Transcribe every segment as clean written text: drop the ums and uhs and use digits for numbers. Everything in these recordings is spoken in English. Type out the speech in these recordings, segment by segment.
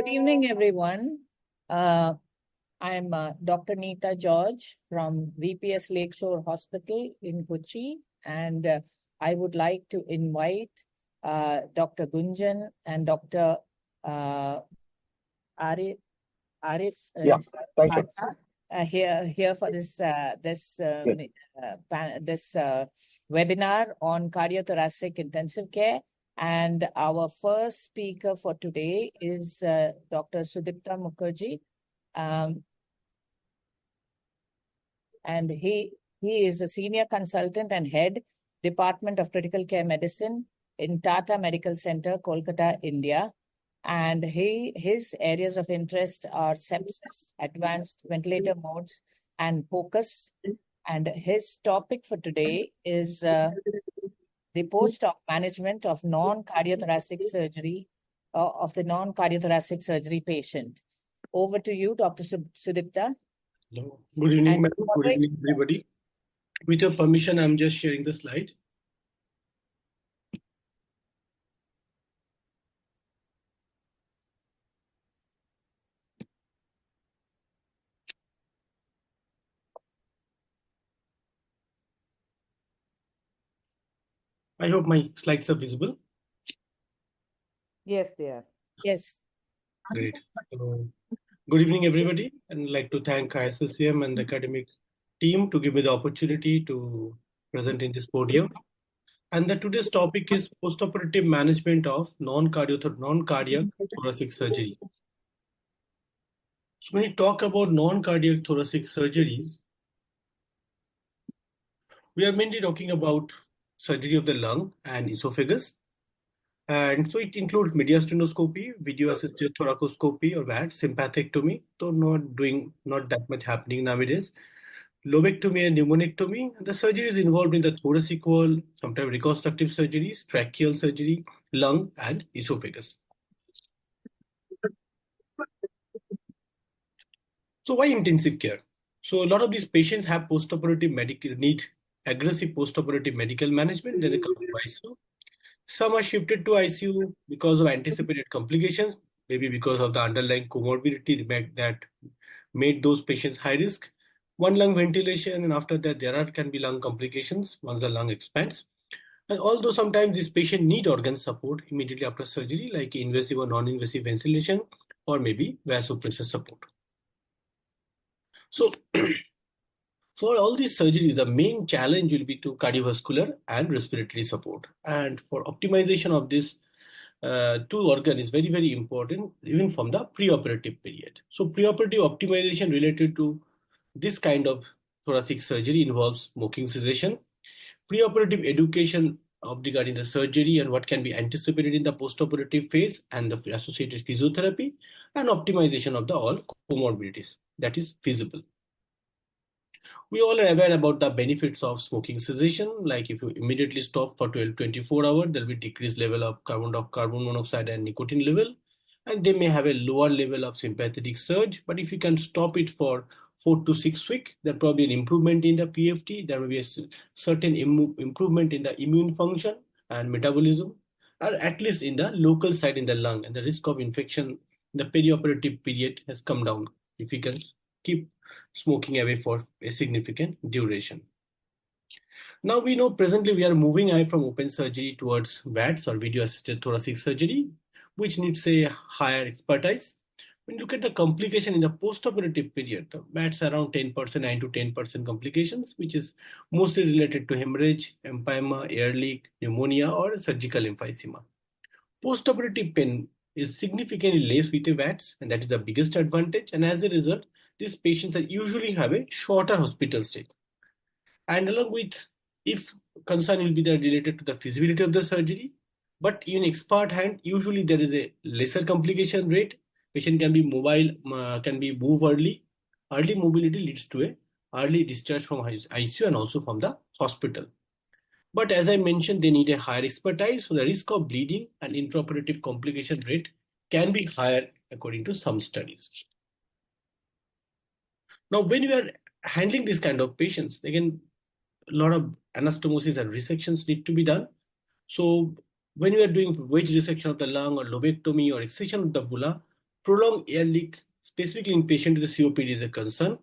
Good evening, everyone. I'm Dr. Neeta George from VPS Lakeshore Hospital in Kochi, and I would like to invite Dr. Gunjan and Dr. Uh, Arif, Arif Thank you. here for this webinar on cardiothoracic intensive care. And our first speaker for today is Dr. Sudipta Mukherjee. And he is a senior consultant and head Department of Critical Care Medicine in Tata Medical Center, Kolkata, India. And his areas of interest are sepsis, advanced ventilator modes, and POCUS. And his topic for today is the post-op management of non-cardiothoracic surgery, of the non-cardiothoracic surgery patient. Over to you, Dr. Sudipta. Hello. Good evening, madam. Good evening, everybody. With your permission, I'm just sharing the slide. I hope my slides are visible. Yes, they are. Yes. Great. Good evening, everybody. And I'd like to thank ISSCM and the academic team to give me the opportunity to present in this podium. And today's topic is postoperative management of non-cardiac thoracic surgery. So when we talk about non-cardiac thoracic surgeries, we are mainly talking about surgery of the lung and esophagus. And so it includes mediastinoscopy, video-assisted thoracoscopy, or VAD, sympathectomy, though not that much happening nowadays. Lobectomy and pneumonectomy. The surgery is involved in the thoracic wall, sometimes reconstructive surgeries, tracheal surgery, lung, and esophagus. So why intensive care? So a lot of these patients have need aggressive postoperative medical management. Then they come to ICU. Some are shifted to ICU because of anticipated complications, maybe because of the underlying comorbidity that made those patients high risk. One lung ventilation, and after that there can be lung complications once the lung expands. And although sometimes this patient need organ support immediately after surgery, like invasive or non-invasive ventilation, or maybe vasopressor support. So for all these surgeries, the main challenge will be to cardiovascular and respiratory support. And for optimization of this two organ is very, very important, even from the preoperative period. So preoperative optimization related to this kind of thoracic surgery involves smoking cessation, preoperative education regarding the surgery and what can be anticipated in the postoperative phase and the associated physiotherapy, and optimization of the all comorbidities that is feasible. We all are aware about the benefits of smoking cessation. Like if you immediately stop for 24 hours, there will be decreased level of carbon monoxide and nicotine level, and they may have a lower level of sympathetic surge. But if you can stop it for 4 to 6 weeks, there will probably an improvement in the PFT. There will be a certain improvement in the immune function and metabolism, or at least in the local side in the lung, and the risk of infection in the perioperative period has come down if you can keep smoking away for a significant duration. Now we know presently we are moving away from open surgery towards VATS or video assisted thoracic surgery, which needs a higher expertise. When you look at the complication in the postoperative period, the VATS around 10%, 9 to 10% complications, which is mostly related to hemorrhage, empyema, air leak, pneumonia, or surgical emphysema. Postoperative pain is significantly less with a VATS, and that is the biggest advantage. And as a result, these patients usually have a shorter hospital stay. And along with, if concern will be related to the feasibility of the surgery, but in expert hand, usually there is a lesser complication rate. Patient can be mobile, can be moved early. Early mobility leads to a early discharge from ICU and also from the hospital. But as I mentioned, they need a higher expertise, so the risk of bleeding and intraoperative complication rate can be higher according to some studies. Now, when you are handling this kind of patients, again, a lot of anastomosis and resections need to be done. So when you are doing wedge resection of the lung or lobectomy or excision of the bulla, prolonged air leak, specifically in patients with COPD, is a concern.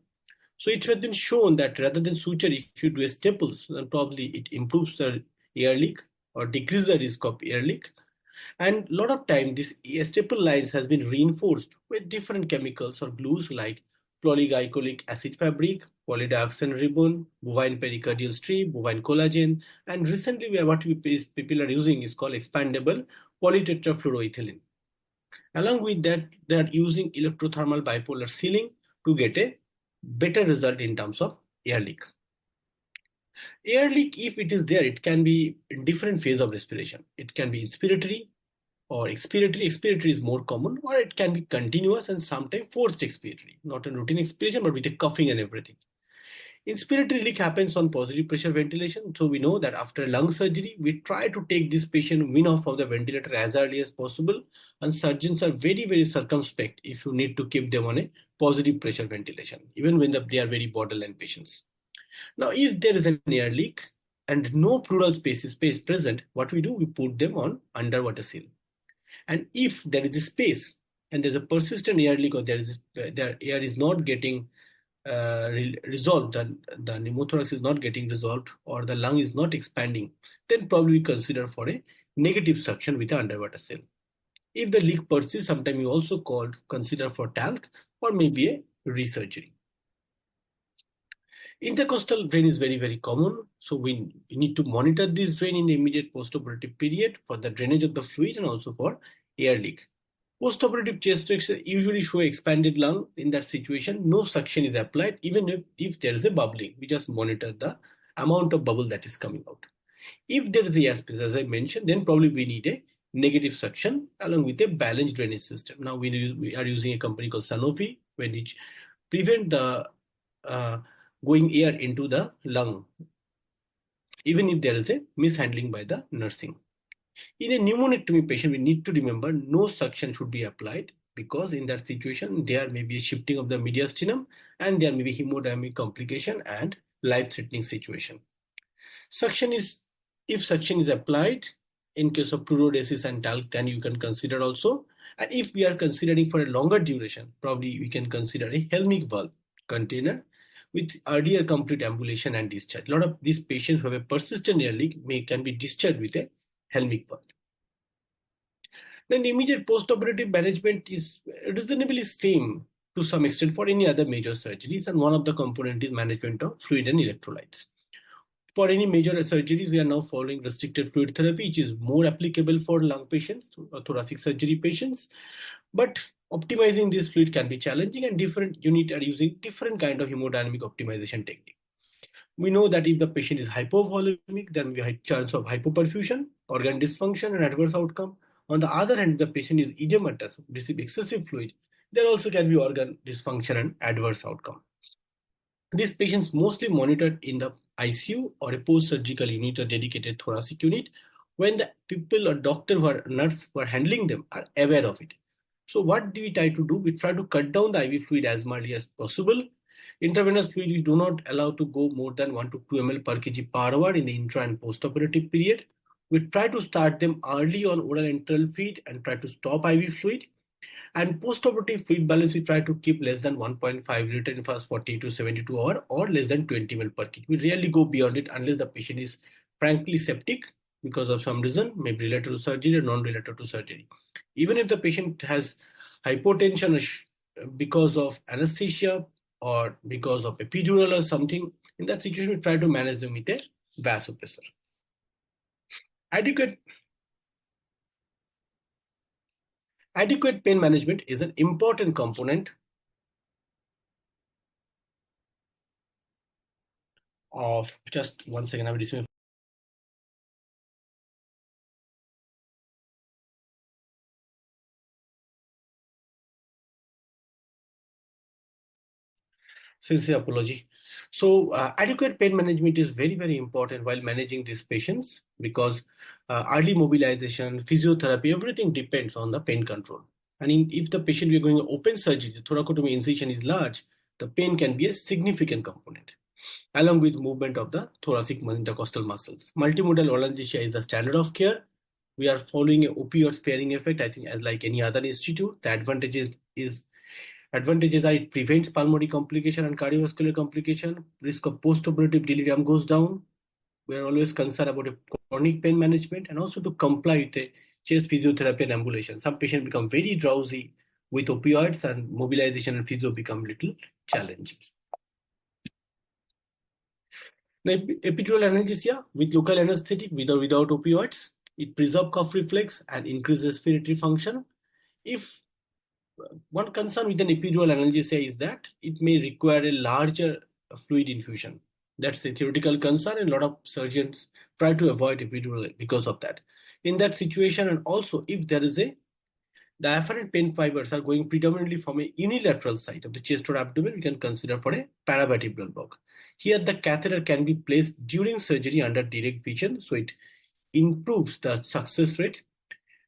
So it has been shown that rather than suture, if you do a staples, then probably it improves the air leak or decreases the risk of air leak. And a lot of time, this staple lines has been reinforced with different chemicals or glues like polyglycolic acid fabric, polydioxane ribbon, bovine pericardial strip, bovine collagen, and recently people are using is called expandable polytetrafluoroethylene. Along with that, they are using electrothermal bipolar sealing to get a better result in terms of air leak. Air leak, if it is there, it can be in different phase of respiration. It can be inspiratory or expiratory. Expiratory is more common, or it can be continuous and sometimes forced expiratory, not a routine expiration, but with a coughing and everything. Inspiratory leak happens on positive pressure ventilation. So we know that after lung surgery, we try to take this patient wean off of the ventilator as early as possible. And surgeons are very, very circumspect if you need to keep them on a positive pressure ventilation, even when they are very borderline patients. Now, if there is an air leak and no pleural space present, what we do, we put them on underwater seal. And if there is a space and there's a persistent air leak or their air is not getting resolved, the pneumothorax is not getting resolved or the lung is not expanding, then probably consider for a negative suction with an underwater seal. If the leak persists, sometimes you also consider for talc or maybe a resurgery. Intercostal drain is very, very common. So we need to monitor this drain in the immediate postoperative period for the drainage of the fluid and also for air leak. Postoperative chest X-rays usually show expanded lung. In that situation, no suction is applied, even if there is a bubbling. We just monitor the amount of bubble that is coming out. If there is a aspect, as I mentioned, then probably we need a negative suction along with a balanced drainage system. Now we are using a company called Sanofi, which prevent the going air into the lung, even if there is a mishandling by the nursing. In a pneumonectomy patient, we need to remember no suction should be applied because in that situation, there may be a shifting of the mediastinum and there may be hemodynamic complication and life-threatening situation. If suction is applied in case of pleurodesis and talc, then you can consider also. And if we are considering for a longer duration, probably we can consider a Helmich valve container with earlier complete ambulation and discharge. A lot of these patients who have a persistent air leak can be discharged with a Helmich valve. Then the immediate postoperative management is reasonably same to some extent for any other major surgeries, and one of the components is management of fluid and electrolytes. For any major surgeries, we are now following restricted fluid therapy, which is more applicable for lung patients or thoracic surgery patients. But optimizing this fluid can be challenging, and different units are using different kind of hemodynamic optimization technique. We know that if the patient is hypovolemic, then we have chance of hypoperfusion, organ dysfunction, and adverse outcome. On the other hand, if the patient is edematous, receive excessive fluid, there also can be organ dysfunction and adverse outcome. These patients mostly monitored in the ICU or a post-surgical unit or dedicated thoracic unit when the people or doctor or nurse who are handling them are aware of it. So what do we try to do? We try to cut down the IV fluid as much as possible. Intravenous fluid we do not allow to go more than 1 to 2 ml per kg per hour in the intra and post-operative period. We try to start them early on oral enteral feed and try to stop IV fluid. And post-operative fluid balance, we try to keep less than 1.5 liter in first 40 to 72 hours or less than 20 ml per kg. We rarely go beyond it unless the patient is frankly septic because of some reason, maybe related to surgery or non-related to surgery. Even if the patient has hypotension because of anesthesia or because of epidural or something, in that situation, we try to manage them with a vasopressor. Adequate pain management is an important component of, just 1 second, I'm receiving. Sincere apology. So adequate pain management is very, very important while managing these patients because early mobilization, physiotherapy, everything depends on the pain control. And if the patient we are going open surgery, the thoracotomy incision is large, the pain can be a significant component, along with movement of the thoracic intercostal muscles. Multimodal analgesia is the standard of care. We are following a opioid sparing effect, I think, as like any other institute. The advantage is is advantages are it prevents pulmonary complication and cardiovascular complication. Risk of post-operative delirium goes down. We are always concerned about a chronic pain management and also to comply with a chest physiotherapy and ambulation. Some patients become very drowsy with opioids and mobilization and physio become little challenging. Now, epidural analgesia with local anesthetic with or without opioids, it preserves cough reflex and increases respiratory function. If one concern with an epidural analgesia is that it may require a larger fluid infusion. That's a theoretical concern, and a lot of surgeons try to avoid epidural because of that. In that situation, and also if there is a the afferent pain fibers are going predominantly from a unilateral side of the chest or abdomen, we can consider for a paravertebral block. Here, the catheter can be placed during surgery under direct vision, so it improves the success rate.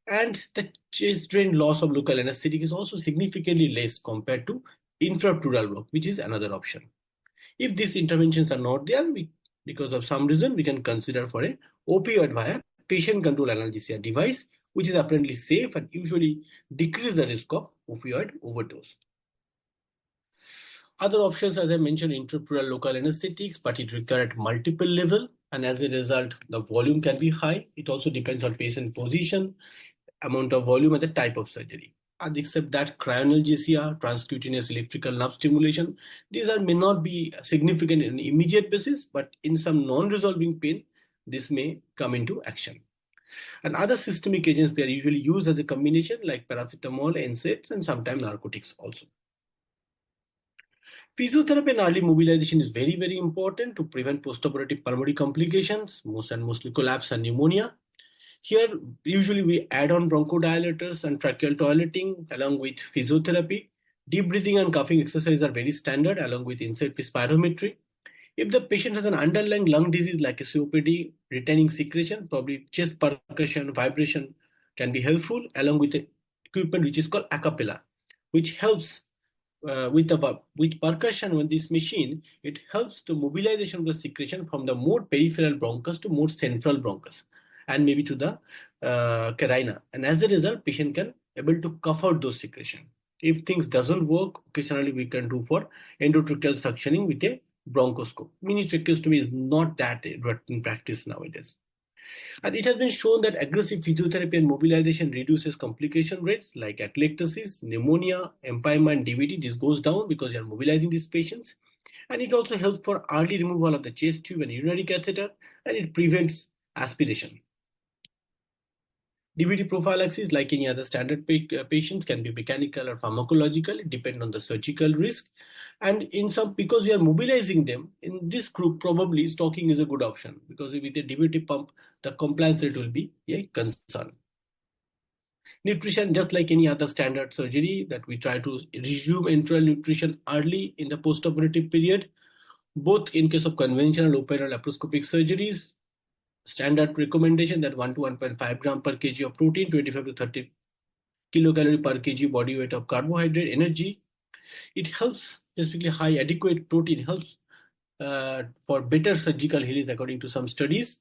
And the chest drain loss of local anesthetic is also significantly less compared to intrapleural block, which is another option. If these interventions are not there, because of some reason, we can consider for a opioid via patient control analgesia device, which is apparently safe and usually decrease the risk of opioid overdose. Other options, as I mentioned, intrapleural local anesthetics, but it requires at multiple level, and as a result, the volume can be high. It also depends on patient position, amount of volume, and the type of surgery. And except that cryoanalgesia, transcutaneous electrical nerve stimulation, these may not be significant in an immediate basis, but in some non-resolving pain, this may come into action. And other systemic agents, they are usually used as a combination like paracetamol, NSAIDs, and sometimes narcotics also. Physiotherapy and early mobilization is very, very important to prevent postoperative pulmonary complications, mostly collapse and pneumonia. Here, usually we add on bronchodilators and tracheal toileting along with physiotherapy. Deep breathing and coughing exercises are very standard along with inside spirometry. If the patient has an underlying lung disease like a COPD, retaining secretion, probably chest percussion, vibration can be helpful along with the equipment which is called a cappella, which helps with percussion on this machine. It helps the mobilization of the secretion from the more peripheral bronchus to more central bronchus and maybe to the carina, and as a result patient can able to cough out those secretion. If things doesn't work, occasionally we can do for endotracheal suctioning with a bronchoscope. Mini tracheostomy is not that in practice nowadays. And it has been shown that aggressive physiotherapy and mobilization reduces complication rates like atelectasis, pneumonia, empyema, and DVT. This goes down because you are mobilizing these patients. And it also helps for early removal of the chest tube and urinary catheter, and it prevents aspiration. DVT prophylaxis, like any other standard patients, can be mechanical or pharmacological, depending on the surgical risk. And in some, because we are mobilizing them, in this group, probably stocking is a good option because with a DVT pump, the compliance rate will be a concern. Nutrition, just like any other standard surgery, that we try to resume enteral nutrition early in the postoperative period, both in case of conventional open or laparoscopic surgeries. Standard recommendation that 1 to 1.5 gram per kg of protein, 25 to 30 kilocalorie per kg body weight of carbohydrate, energy. It helps, specifically high adequate protein helps for better surgical healing according to some studies.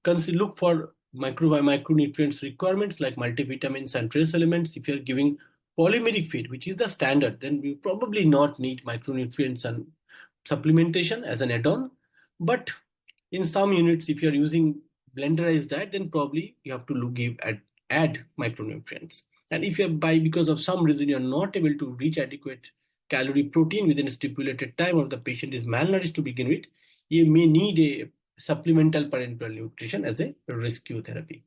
Look for micronutrients requirements like multivitamins and trace elements. If you are giving polymeric feed, which is the standard, then we probably not need micronutrients and supplementation as an add-on. But in some units, if you are using blenderized diet, then probably you have to add micronutrients. And if you are because of some reason you are not able to reach adequate calorie protein within a stipulated time, or the patient is malnourished to begin with, you may need a supplemental parenteral nutrition as a rescue therapy.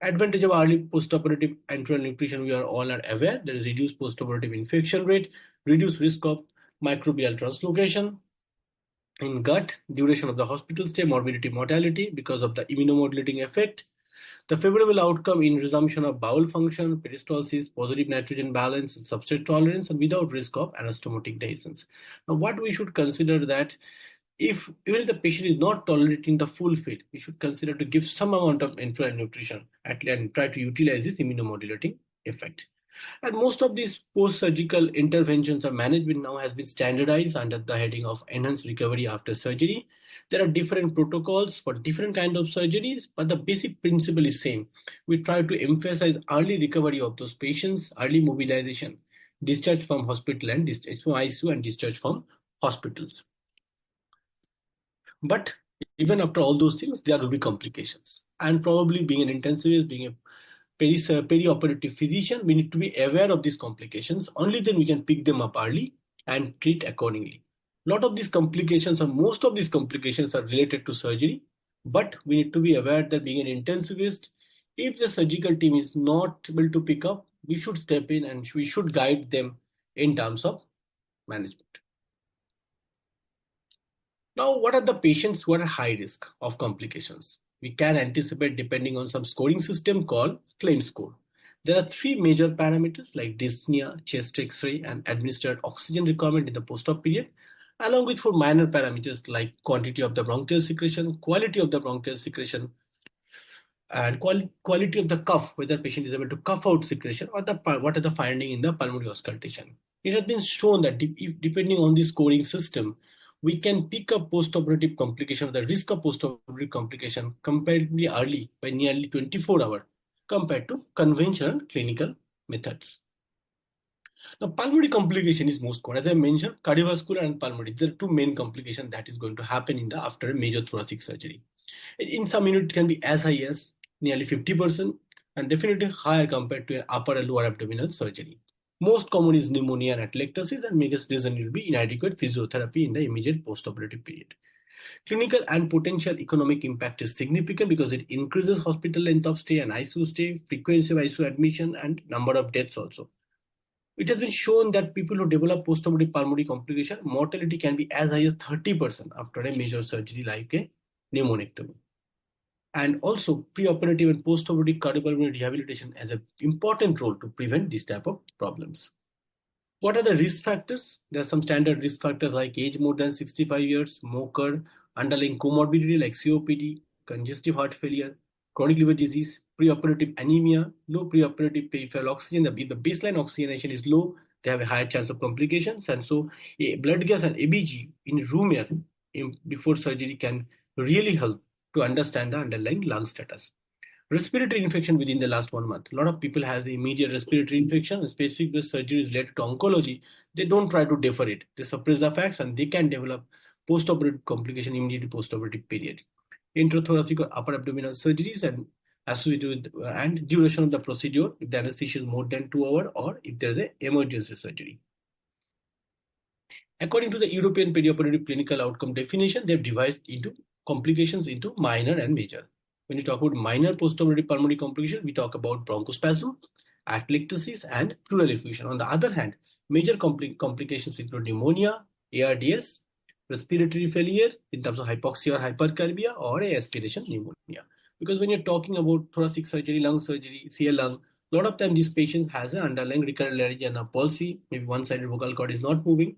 Advantage of early postoperative enteral nutrition, we are all aware. There is reduced postoperative infection rate, reduced risk of microbial translocation in gut, duration of the hospital stay, morbidity, mortality because of the immunomodulating effect, the favorable outcome in resumption of bowel function, peristalsis, positive nitrogen balance, substrate tolerance, and without risk of anastomotic dehiscence. Now, what we should consider that if even the patient is not tolerating the full feed, we should consider to give some amount of enteral nutrition and try to utilize this immunomodulating effect. And most of these post-surgical interventions or management now has been standardized under the heading of enhanced recovery after surgery. There are different protocols for different kinds of surgeries, but the basic principle is same. We try to emphasize early recovery of those patients, early mobilization, discharge from hospital and discharge from ICU and discharge from hospitals. But even after all those things, there will be complications. And probably being an intensivist, being a perioperative physician, we need to be aware of these complications. Only then we can pick them up early and treat accordingly. A lot of these complications or most of these complications are related to surgery, but we need to be aware that being an intensivist, if the surgical team is not able to pick up, we should step in and we should guide them in terms of management. Now, what are the patients who are at high risk of complications? We can anticipate depending on some scoring system called claim score. There are three major parameters like dyspnea, chest X-ray, and administered oxygen requirement in the post-op period, along with four minor parameters like quantity of the bronchial secretion, quality of the bronchial secretion, and quality of the cough, whether patient is able to cough out secretion or what are the finding in the pulmonary auscultation. It has been shown that depending on the scoring system, we can pick up post-operative complication, the risk of post-operative complication comparatively early by nearly 24 hours compared to conventional clinical methods. Now, pulmonary complication is most common. As I mentioned, cardiovascular and pulmonary, there are two main complications that is going to happen after a major thoracic surgery. In some unit, it can be as high as nearly 50% and definitely higher compared to an upper and lower abdominal surgery. Most common is pneumonia and atelectasis, and biggest reason will be inadequate physiotherapy in the immediate postoperative period. Clinical and potential economic impact is significant because it increases hospital length of stay and ICU stay, frequency of ICU admission, and number of deaths also. It has been shown that people who develop postoperative pulmonary complication, mortality can be as high as 30% after a major surgery like a pneumonectomy. And also, preoperative and postoperative cardiopulmonary rehabilitation has an important role to prevent this type of problems. What are the risk factors? There are some standard risk factors like age more than 65 years, smoker, underlying comorbidity like COPD, congestive heart failure, chronic liver disease, preoperative anemia, low preoperative peripheral oxygen. If the baseline oxygenation is low, they have a higher chance of complications. And so a blood gas and ABG in room air before surgery can really help to understand the underlying lung status. Respiratory infection within the last 1 month. A lot of people have the immediate respiratory infection, especially if the surgery is related to oncology. They don't try to defer it. They suppress the facts and they can develop post-operative complication immediately post-operative period. Intrathoracic or upper abdominal surgeries and associated with and duration of the procedure if the anesthesia is more than 2 hours or if there is an emergency surgery. According to the European perioperative clinical outcome definition, they've divided into complications into minor and major. When you talk about minor postoperative pulmonary complications, we talk about bronchospasm, atelectasis, and pleural effusion. On the other hand, major complications include pneumonia, ARDS, respiratory failure in terms of hypoxia or hypercarbia, or aspiration pneumonia. Because when you're talking about thoracic surgery, lung surgery, CL lung, a lot of time these patients has an underlying recurrent laryngeal palsy, maybe one-sided vocal cord is not moving.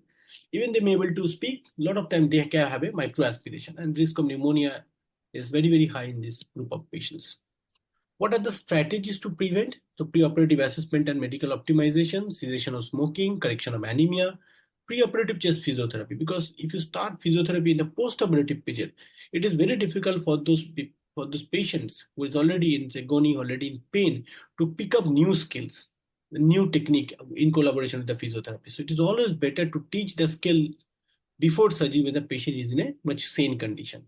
Even they may be able to speak, a lot of time they can have a microaspiration, and risk of pneumonia is very, very high in this group of patients. What are the strategies to prevent? So preoperative assessment and medical optimization, cessation of smoking, correction of anemia, preoperative chest physiotherapy. Because if you start physiotherapy in the postoperative period, it is very difficult for those patients who is already in agony, already in pain, to pick up new skills, new technique in collaboration with the physiotherapy. So it is always better to teach the skill before surgery when the patient is in a much sane condition.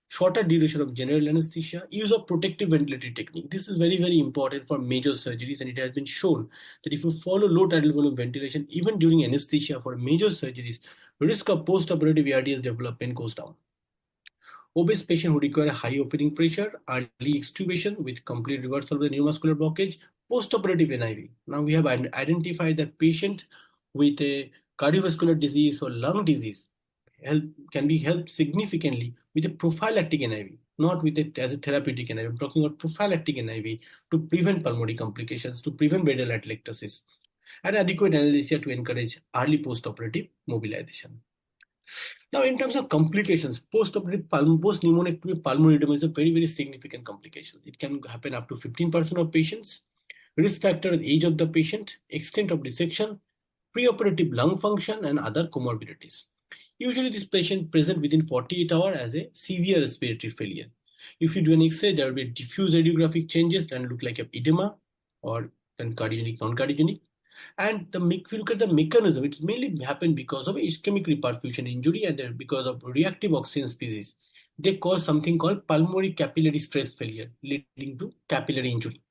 Shorter duration of general anesthesia, use of protective ventilatory technique. This is very, very important for major surgeries, and it has been shown that if you follow low tidal volume ventilation, even during anesthesia for major surgeries, risk of post-operative ARDS development goes down. Obese patient who require high opening pressure, early extubation with complete reversal of the neuromuscular blockage, post-operative NIV. Now we have identified that patient with a cardiovascular disease or lung disease can be helped significantly with a prophylactic NIV, not with it as a therapeutic NIV. I'm talking about prophylactic NIV to prevent pulmonary complications, to prevent bradal atelectasis, and adequate analgesia to encourage early post-operative mobilization. Now, in terms of complications, post-pneumonectomy pulmonary edema is a very, very significant complication. It can happen up to 15% of patients. Risk factor and age of the patient, extent of dissection, preoperative lung function, and other comorbidities. Usually, this patient present within 48 hours as a severe respiratory failure. If you do an X-ray, there will be diffuse radiographic changes that look like edema or cardiogenic, non-cardiogenic. And if you look at the mechanism, it's mainly happened because of ischemic reperfusion injury and because of reactive oxygen species. They cause something called pulmonary capillary stress failure, leading to capillary injury.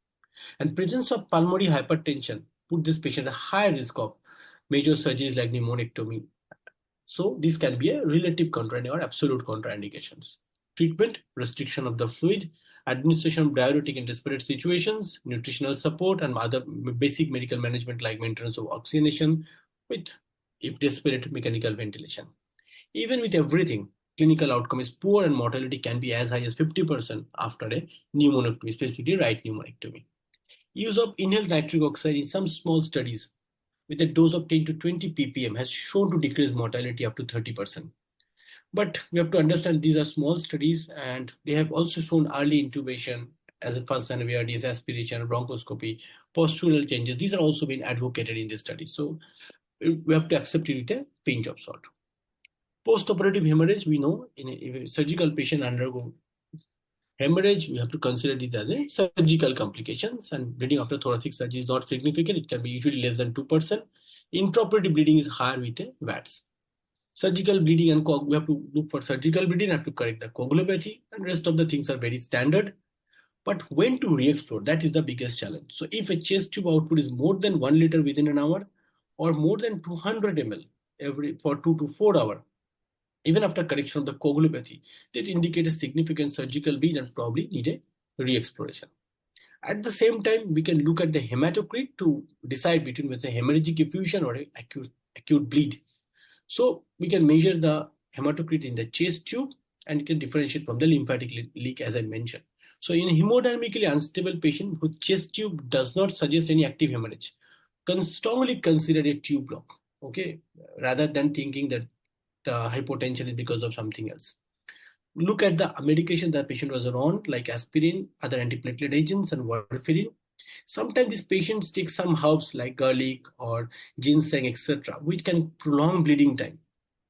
And presence of pulmonary hypertension put this patient at a higher risk of major surgeries like pneumonectomy. So these can be a relative or absolute contraindications. Treatment, restriction of the fluid, administration of diuretic in desperate situations, nutritional support, and other basic medical management like maintenance of oxygenation with, if desperate, mechanical ventilation. Even with everything, clinical outcome is poor and mortality can be as high as 50% after a pneumonectomy, specifically right pneumonectomy. Use of inhaled nitric oxide in some small studies with a dose of 10 to 20 ppm has shown to decrease mortality up to 30%. But we have to understand these are small studies and they have also shown early intubation as a first sign of ARDS, aspiration, bronchoscopy, postural changes. These are also being advocated in this study. So we have to accept it with a pinch of salt. Post-operative hemorrhage, we know if a surgical patient undergo hemorrhage, we have to consider these as a surgical complications, and bleeding after thoracic surgery is not significant. It can be usually less than 2%. Intraoperative bleeding is higher with a VATS. Surgical bleeding and we have to look for surgical bleeding, have to correct the coagulopathy, and rest of the things are very standard. But when to re-explore, that is the biggest challenge. So if a chest tube output is more than 1 liter within an hour or more than 200 ml for 2 to 4 hours, even after correction of the coagulopathy, that indicates a significant surgical bleed and probably need a re-exploration. At the same time, we can look at the hematocrit to decide between whether hemorrhagic effusion or acute bleed. So we can measure the hematocrit in the chest tube and can differentiate from the lymphatic leak as I mentioned. So in a hemodynamically unstable patient whose chest tube does not suggest any active hemorrhage, strongly consider a tube block, okay, rather than thinking that the hypotension is because of something else. Look at the medication that patient was on, like aspirin, other antiplatelet agents, and warfarin. Sometimes these patients take some herbs like garlic or ginseng, etc., which can prolong bleeding time.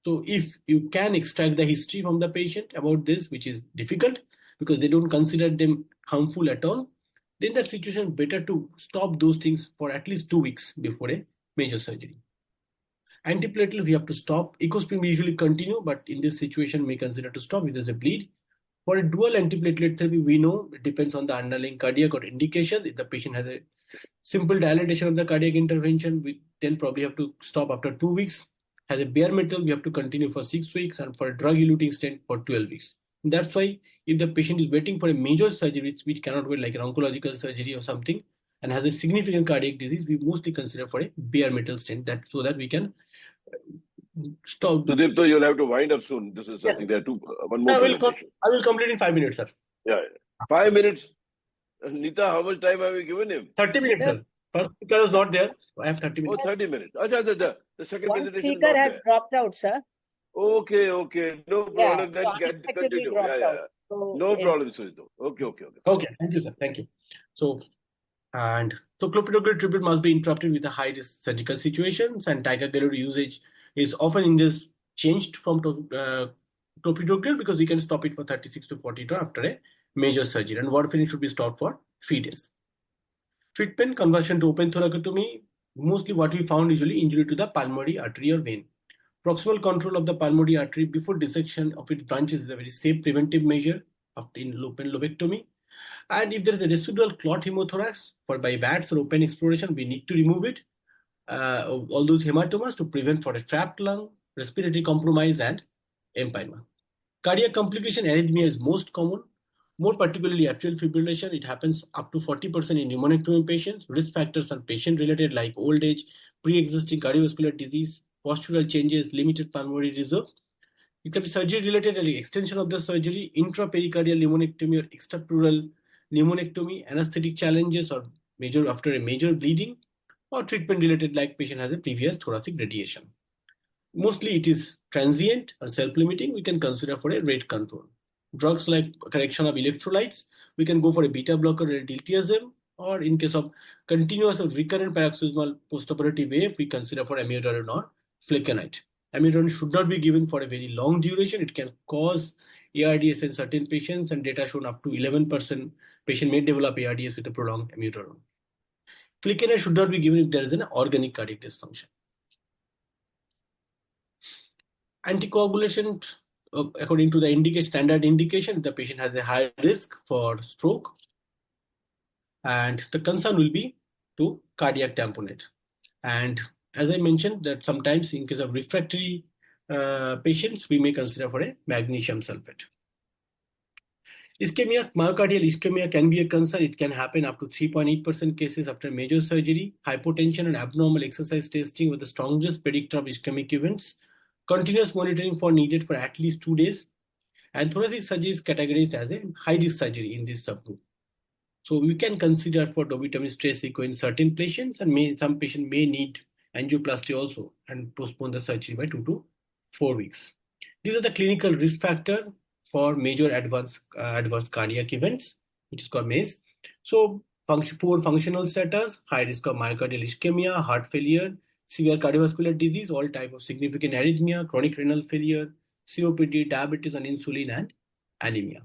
So if you can extract the history from the patient about this, which is difficult because they don't consider them harmful at all, then that situation better to stop those things for at least 2 weeks before a major surgery. Antiplatelet, we have to stop. Ecosprin we usually continue, but in this situation, we consider to stop if there's a bleed. For a dual antiplatelet therapy, we know it depends on the underlying cardiac or indication. If the patient has a simple dilatation of the cardiac intervention, we then probably have to stop after 2 weeks. Has a bare metal, we have to continue for 6 weeks, and for a drug-eluting stent for 12 weeks. And that's why if the patient is waiting for a major surgery, which cannot wait, like an oncological surgery or something, and has a significant cardiac disease, we mostly consider for a bare metal stent so that we can stop. Sudipto, you'll have to wind up soon. This is something there too. One more presentation. I will complete in 5 minutes, sir. Yeah, 5 minutes. Nita, how much time have you given him? 30 minutes, sir. First speaker is not there. I have 30 minutes. Oh, 30 minutes. The second One presentation speaker has dropped out, sir. Okay. No problem. So Then continue. Yeah. So, No problem, Sudipto. Okay. Okay, thank you, sir. Thank you. So clopidogrel treatment must be interrupted with the high-risk surgical situations, and ticagrelor usage is often in this changed from clopidogrel because we can stop it for 36 to 40 days after a major surgery, and warfarin should be stopped for 3 days. Treatment, conversion to open thoracotomy, mostly what we found usually injury to the pulmonary artery or vein. Proximal control of the pulmonary artery before dissection of its branches is a very safe preventive measure in open lobectomy. And if there is a residual clot hemothorax by VATS or open exploration, we need to remove it, all those hematomas to prevent for a trapped lung, respiratory compromise, and empyema. Cardiac complication, arrhythmia is most common, more particularly atrial fibrillation. It happens up to 40% in pneumonectomy patients. Risk factors are patient-related like old age, pre-existing cardiovascular disease, postural changes, limited pulmonary reserve. It can be surgery-related, like extension of the surgery, intrapericardial pneumonectomy or extrapleural pneumonectomy, anesthetic challenges or after a major bleeding, or treatment-related like patient has a previous thoracic radiation. Mostly it is transient or self-limiting. We can consider for a rate control. Drugs like correction of electrolytes, we can go for a beta blocker or diltiazem, or in case of continuous or recurrent paroxysmal postoperative wave, we consider for amiodarone or flecainide. Amiodarone should not be given for a very long duration. It can cause ARDS in certain patients, and data shown up to 11% patient may develop ARDS with a prolonged amiodarone. Flecainide should not be given if there is an organic cardiac dysfunction. Anticoagulation, according to the standard indication, the patient has a high risk for stroke, and the concern will be to cardiac tamponade. And as I mentioned, that sometimes in case of refractory patients, we may consider for a magnesium sulfate. Ischemia, myocardial ischemia can be a concern. It can happen up to 3.8% cases after major surgery. Hypotension and abnormal exercise testing were the strongest predictor of ischemic events. Continuous monitoring for needed for at least 2 days. And thoracic surgery is categorized as a high-risk surgery in this subgroup. So we can consider for dobutamine stress echo in certain patients, and some patients may need angioplasty also and postpone the surgery by 2 to 4 weeks. These are the clinical risk factors for major adverse cardiac events, which is called MACE. So poor functional status, high risk of myocardial ischemia, heart failure, severe cardiovascular disease, all type of significant arrhythmia, chronic renal failure, COPD, diabetes on insulin, and anemia.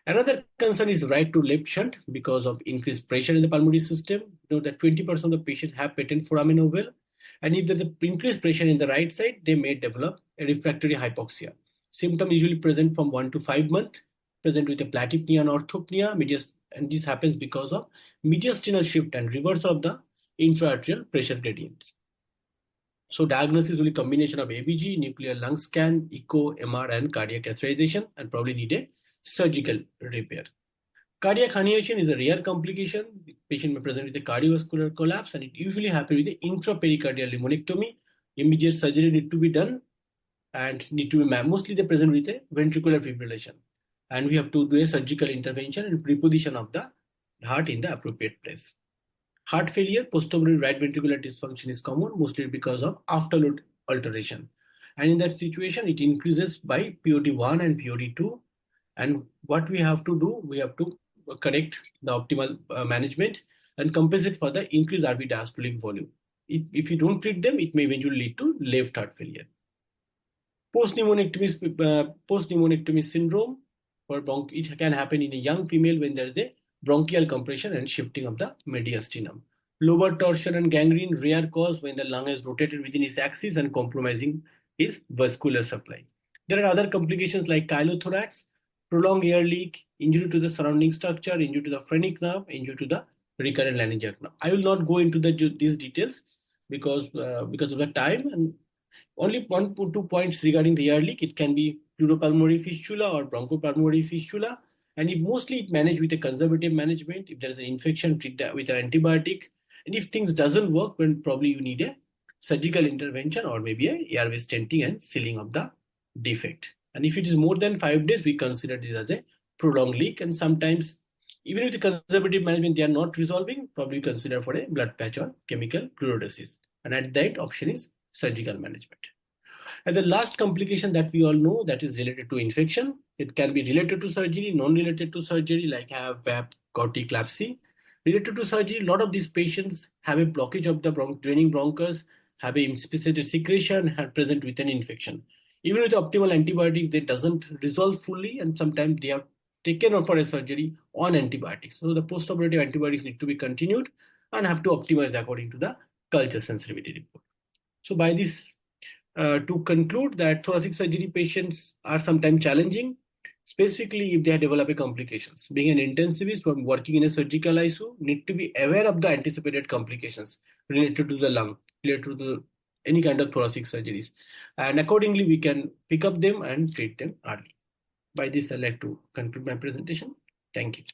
Another concern is right to left shunt because of increased pressure in the pulmonary system. You know that 20% of the patients have patent foramen ovale, and if there's increased pressure in the right side, they may develop a refractory hypoxia. Symptoms usually present from 1 to 5 months, present with a platypnea and orthopnea, and this happens because of mediastinal shift and reversal of the intra-arterial pressure gradients. So diagnosis will be a combination of ABG, nuclear lung scan, echo, MR, and cardiac catheterization, and probably need a surgical repair. Cardiac herniation is a rare complication. The patient may present with a cardiovascular collapse, and it usually happens with an intrapericardial pneumonectomy. Immediate surgery need to be done, and need to be mostly they present with a ventricular fibrillation, and we have to do a surgical intervention and preposition of the heart in the appropriate place. Heart failure, post-operative right ventricular dysfunction is common, mostly because of afterload alteration, and in that situation it increases by POD1 and POD2. And what we have to do, we have to correct the optimal management and compensate for the increased RV diastolic volume. If you don't treat them, it may eventually lead to left heart failure. Post-pneumonectomy syndrome, it can happen in a young female when there is a bronchial compression and shifting of the mediastinum. Lobar torsion and gangrene, rare cause when the lung is rotated within its axis and compromising its vascular supply. There are other complications like chylothorax, prolonged air leak, injury to the surrounding structure, injury to the phrenic nerve, injury to the recurrent laryngeal nerve. I will not go into these details because of the time, and only 1 to 2 points regarding the air leak. It can be pleuropulmonary fistula or bronchopulmonary fistula, and if mostly managed with a conservative management. If there is an infection, treat that with an antibiotic, and if things doesn't work, then probably you need a surgical intervention or maybe a airway stenting and sealing of the defect. And if it is more than 5 days, we consider this as a prolonged leak, and sometimes even with the conservative management they are not resolving, probably consider for a blood patch or chemical fluoridesis, and at that option is surgical management. And the last complication that we all know, that is related to infection. It can be related to surgery, non-related to surgery, like have VAP, corticlapsy. Related to surgery, a lot of these patients have a blockage of the draining bronchus, have a specific secretion, are present with an infection. Even with optimal antibiotics, it doesn't resolve fully, and sometimes they are taken for a surgery on antibiotics. So the post-operative antibiotics need to be continued and have to optimize according to the culture sensitivity report. So by this, to conclude that thoracic surgery patients are sometimes challenging, specifically if they develop a complications. Being an intensivist or working in a surgical ICU, need to be aware of the anticipated complications related to the lung, related to any kind of thoracic surgeries, and accordingly we can pick up them and treat them early. By this, I'd like to conclude my presentation. Thank you.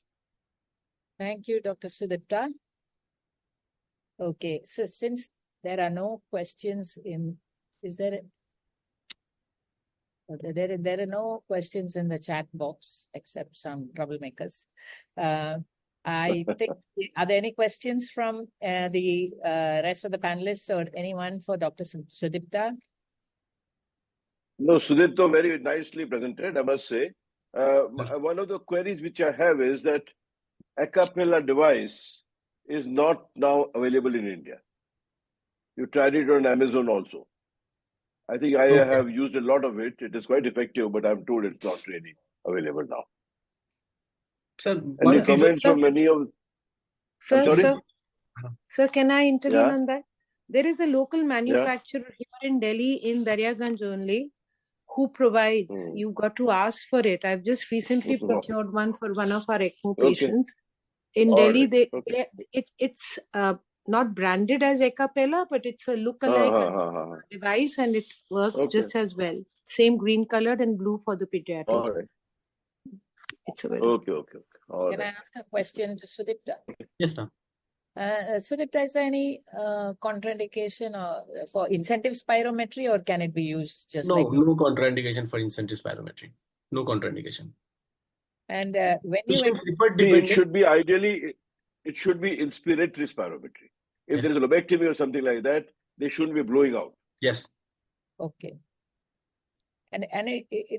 Thank you, Dr. Sudipta. Okay, so since there are no questions there are no questions in the chat box except some troublemakers. I think, are there any questions from the rest of the panelists or anyone for Dr. Sudipta? No, Sudipta very nicely presented, I must say. One of the queries which I have is that a cappella device is not now available in India. You tried it on Amazon also. I think I have used a lot of it. It is quite effective, but I'm told it's not really available now. Sir, any comments from many of... Sir, Sir, can I intervene Yeah. on that? There is a local Yeah. manufacturer here in Delhi, in Daryaganj only, who provides. Mm. You got to ask for it. I've just recently procured one for one of our ECMO Okay. patients. In All Delhi, right. Okay. it's not branded as Acapella, but it's a look-alike device, and it works Okay. just as well. Same green colored and blue for the pediatric. All right. It's a very Okay. All Can I right. ask a question to Sudipta? Yes, ma'am. Sudipta, is there any contraindication for incentive spirometry, or can it be used just like? No contraindication for incentive spirometry. No contraindication. And when you Patients referred See, it depending. should be ideally, it should be inspiratory spirometry. If Yes. there is a lobectomy or something like that, they shouldn't be blowing out. Yes. Okay. And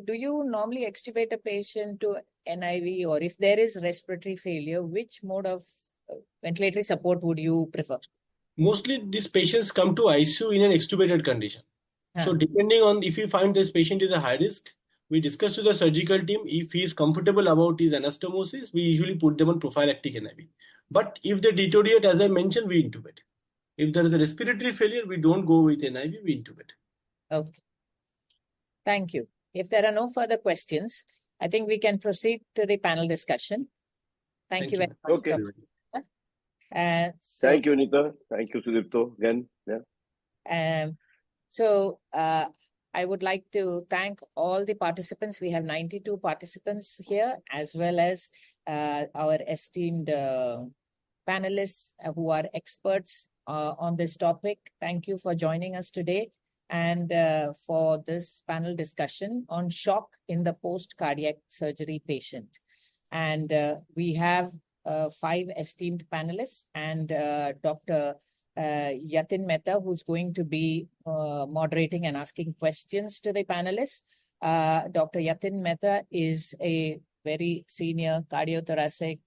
do you normally extubate a patient to NIV, or if there is respiratory failure, which mode of ventilatory support would you prefer? Mostly these patients come to ICU in an extubated condition. So depending on if we find this patient is a high risk, we discuss with the surgical team. If he is comfortable about his anastomosis, we usually put them on prophylactic NIV. But if they deteriorate, as I mentioned, we intubate. If there is a respiratory failure, we don't go with NIV, we intubate. Okay. Thank you. If there are no further questions, I think we can proceed to the panel discussion. Thank you very much. Okay. Thank you, Anita. Thank you, Sudipto, again. Yeah. I would like to thank all the participants. We have 92 participants here, as well as our esteemed panelists who are experts on this topic. Thank you for joining us today and for this panel discussion on shock in the post-cardiac surgery patient. And we have 5 esteemed panelists and Dr. Yatin Mehta, who's going to be moderating and asking questions to the panelists. Dr. Yatin Mehta is a very senior cardiothoracic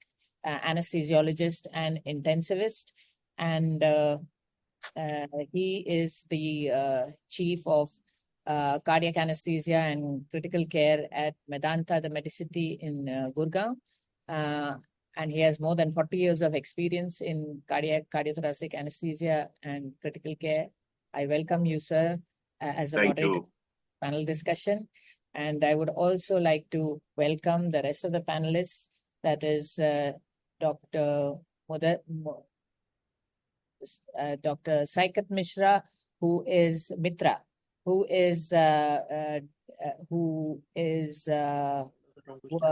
anesthesiologist and intensivist, and he is the chief of cardiac anesthesia and critical care at Medanta, the Medicity in Gurgaon. And he has more than 40 years of experience in cardiothoracic anesthesia and critical care. I welcome you, sir, as a moderator panel discussion. And I would also like to welcome the rest of the panelists. That is Dr. Saikat Mishra, who is Mitra, who is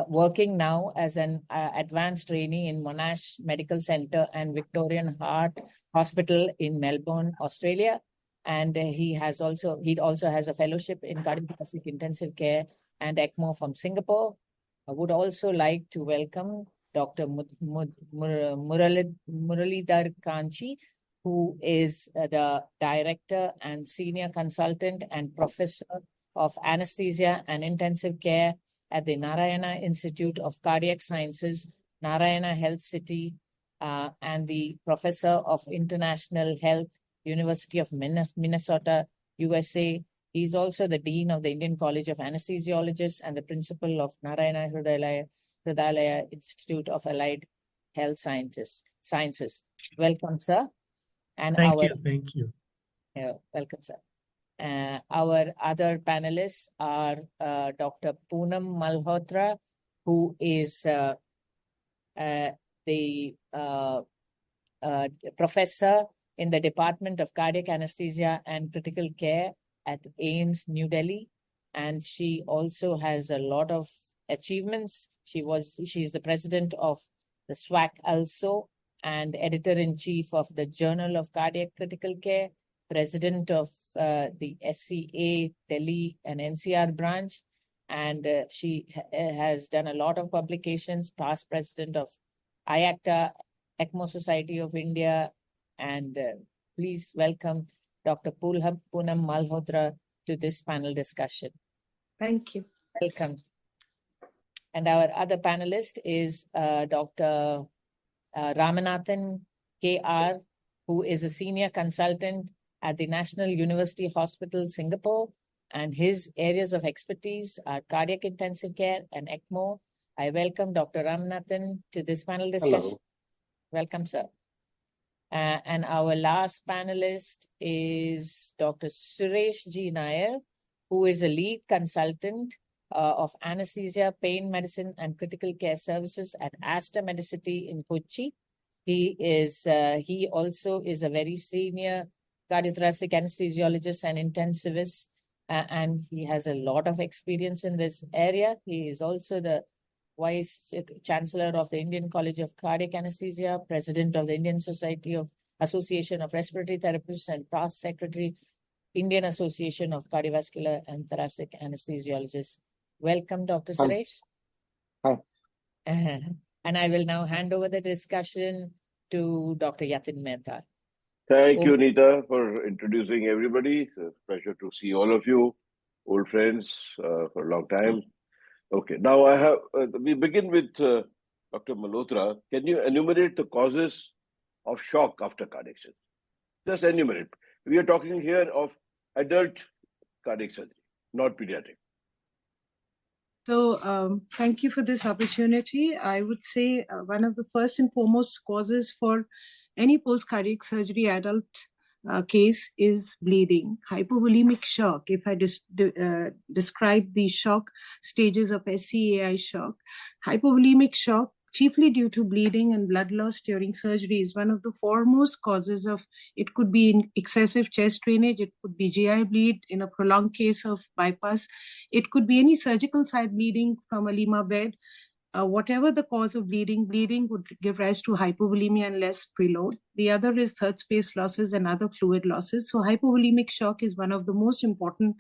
working now as an advanced trainee in Monash Medical Center and Victorian Heart Hospital in Melbourne, Australia. And he also has a fellowship in cardiothoracic intensive care and ECMO from Singapore. I would also like to welcome Dr. Muralidhar Kanchi, who is the director and senior consultant and professor of anesthesia and intensive care at the Narayana Institute of Cardiac Sciences, Narayana Health City, and the professor of international health, University of Minnesota, USA. He's also the dean of the Indian College of Anesthesiologists and the principal of Narayana Hrudayalaya Institute of Allied Health Sciences. Welcome, sir. And Thank you. Welcome, sir. Our other panelists are Dr. Poonam Malhotra, who is the professor in the Department of Cardiac Anesthesia and Critical Care at AIIMS, New Delhi. And she also has a lot of achievements. She's the president of the SWAC also and editor-in-chief of the Journal of Cardiac Critical Care, president of the SCA Delhi and NCR branch, and she has done a lot of publications, past president of IACTA, ECMO Society of India, and please welcome Dr. Poonam Malhotra to this panel discussion. Thank you. Welcome. And our other panelist is Dr. Ramanathan K.R., who is a senior consultant at the National University Hospital, Singapore, and his areas of expertise are cardiac intensive care and ECMO. I welcome Dr. Ramanathan to this panel discussion. Hello. Welcome, sir. And our last panelist is Dr. Suresh G. Nair, who is a lead consultant of anesthesia, pain medicine, and critical care services at Aster Medicity in Kochi. He also is a very senior cardiothoracic anesthesiologist and intensivist, and he has a lot of experience in this area. He is also the Vice Chancellor of the Indian College of Cardiac Anesthesia, President of the Indian Association of Respiratory Therapists, and past Secretary, Indian Association of Cardiovascular and Thoracic Anesthesiologists. Welcome, Dr. Suresh. Hi. And I will now hand over the discussion to Dr. Yatin Mehta. Thank you, Neeta, for introducing everybody. It's a pleasure to see all of you, old friends for a long time. Okay, now we begin with Dr. Malhotra. Can you enumerate the causes of shock after cardiac surgery? Just enumerate. We are talking here of adult cardiac surgery, not pediatric. So thank you for this opportunity. I would say one of the first and foremost causes for any post-cardiac surgery adult case is bleeding, hypovolemic shock. If I describe the shock stages of SCAI shock, hypovolemic shock, chiefly due to bleeding and blood loss during surgery, is one of the foremost causes of, it could be in excessive chest drainage, it could be GI bleed in a prolonged case of bypass, it could be any surgical side bleeding from a lima bed. Whatever the cause of bleeding would give rise to hypovolemia and less preload. The other is third space losses and other fluid losses. So hypovolemic shock is one of the most important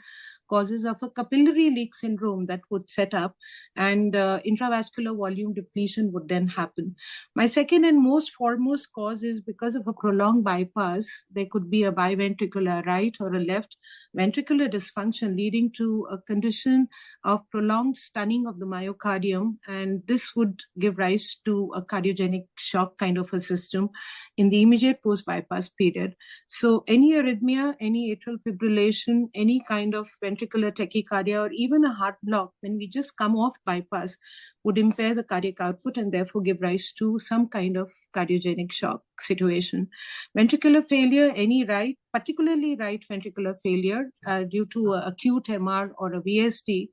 causes of a capillary leak syndrome that would set up, and intravascular volume depletion would then happen. My second and most foremost cause is because of a prolonged bypass. There could be a biventricular right or a left ventricular dysfunction leading to a condition of prolonged stunning of the myocardium, and this would give rise to a cardiogenic shock kind of a system in the immediate post-bypass period. So any arrhythmia, any atrial fibrillation, any kind of ventricular tachycardia, or even a heart block when we just come off bypass would impair the cardiac output and therefore give rise to some kind of cardiogenic shock situation. Ventricular failure, any right, particularly right ventricular failure due to acute MR or a VSD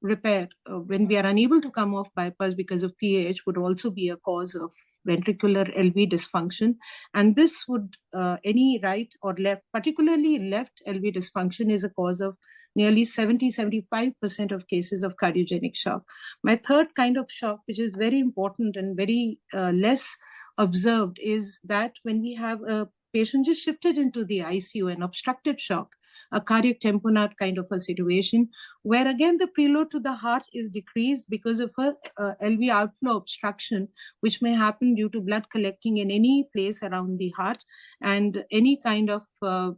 repair when we are unable to come off bypass because of PAH would also be a cause of ventricular LV dysfunction. And this would, any right or left, particularly left LV dysfunction, is a cause of nearly 70-75% of cases of cardiogenic shock. My third kind of shock, which is very important and very less observed, is that when we have a patient just shifted into the ICU, an obstructed shock, a cardiac tamponade kind of a situation, where again the preload to the heart is decreased because of a LV outflow obstruction, which may happen due to blood collecting in any place around the heart, and any kind of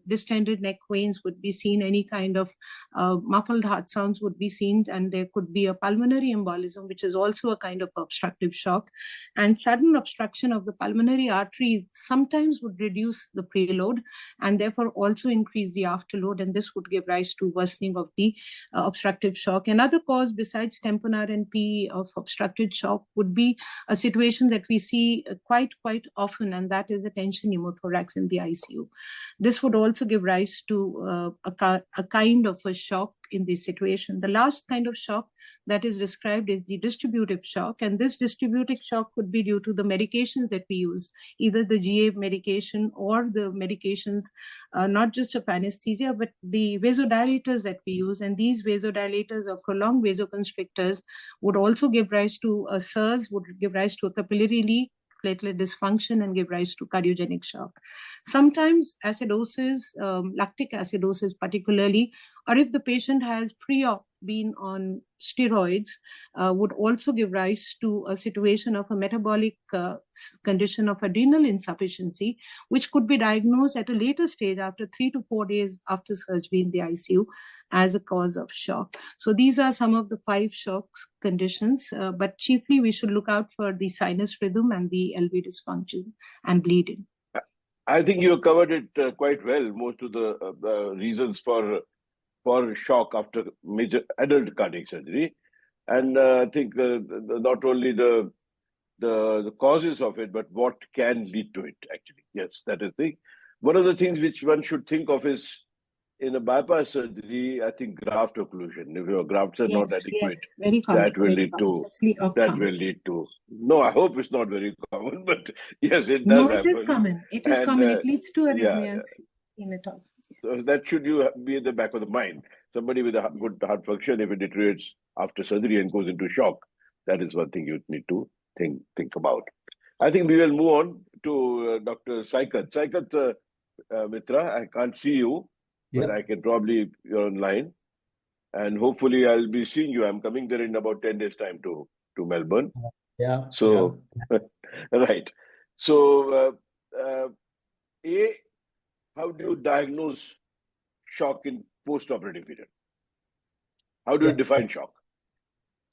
distended neck veins would be seen, any kind of muffled heart sounds would be seen, and there could be a pulmonary embolism, which is also a kind of obstructive shock. And sudden obstruction of the pulmonary arteries sometimes would reduce the preload and therefore also increase the afterload, and this would give rise to worsening of the obstructive shock. Another cause besides tamponade and PE of obstructed shock would be a situation that we see quite often, and that is a tension pneumothorax in the ICU. This would also give rise to a kind of a shock in this situation. The last kind of shock that is described is the distributive shock, and this distributive shock could be due to the medications that we use, either the GA medication or the medications not just of anesthesia, but the vasodilators that we use, and these vasodilators or prolonged vasoconstrictors would also give rise to a SIRS, would give rise to a capillary leak, platelet dysfunction, and give rise to cardiogenic shock. Sometimes acidosis, lactic acidosis particularly, or if the patient has pre-op been on steroids, would also give rise to a situation of a metabolic condition of adrenal insufficiency, which could be diagnosed at a later stage after 3 to 4 days after surgery in the ICU as a cause of shock. So these are some of the 5 shocks conditions, but chiefly we should look out for the sinus rhythm and the LV dysfunction and bleeding. I think you covered it quite well, most of the reasons for shock after major adult cardiac surgery. And I think not only the the causes of it, but what can lead to it, actually. Yes, that is the one of the things which one should think of is in a bypass surgery, I think graft occlusion. If your grafts are not adequate, very common. that will lead to no, I hope it's not very common, but yes, it does happen. It is common. It is common. It leads to arrhythmias in it all. So that should you be at the back of the mind. Somebody with a good heart function, if it deteriorates after surgery and goes into shock, that is one thing you need to think about. I think we will move on to Dr. Saikat. Saikat Mitra, I can't see you, but I can probably, you're online. And hopefully I'll be seeing you. I'm coming there in about 10 days' time to Melbourne. So, right. So, how do you diagnose shock in post-operative period? How do you define shock?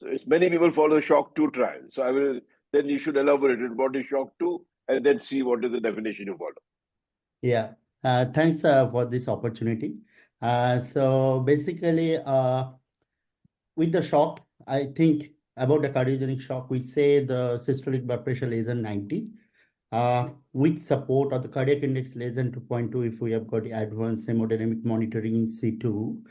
So many people follow shock 2 trial. So then you should elaborate it. What is shock 2? And then see what is the definition you follow. Thanks for this opportunity. So basically, with the shock, I think about the cardiogenic shock, we say the systolic blood pressure less than 90. With support of the cardiac index less than 2.2, if we have got the advanced hemodynamic monitoring in C2,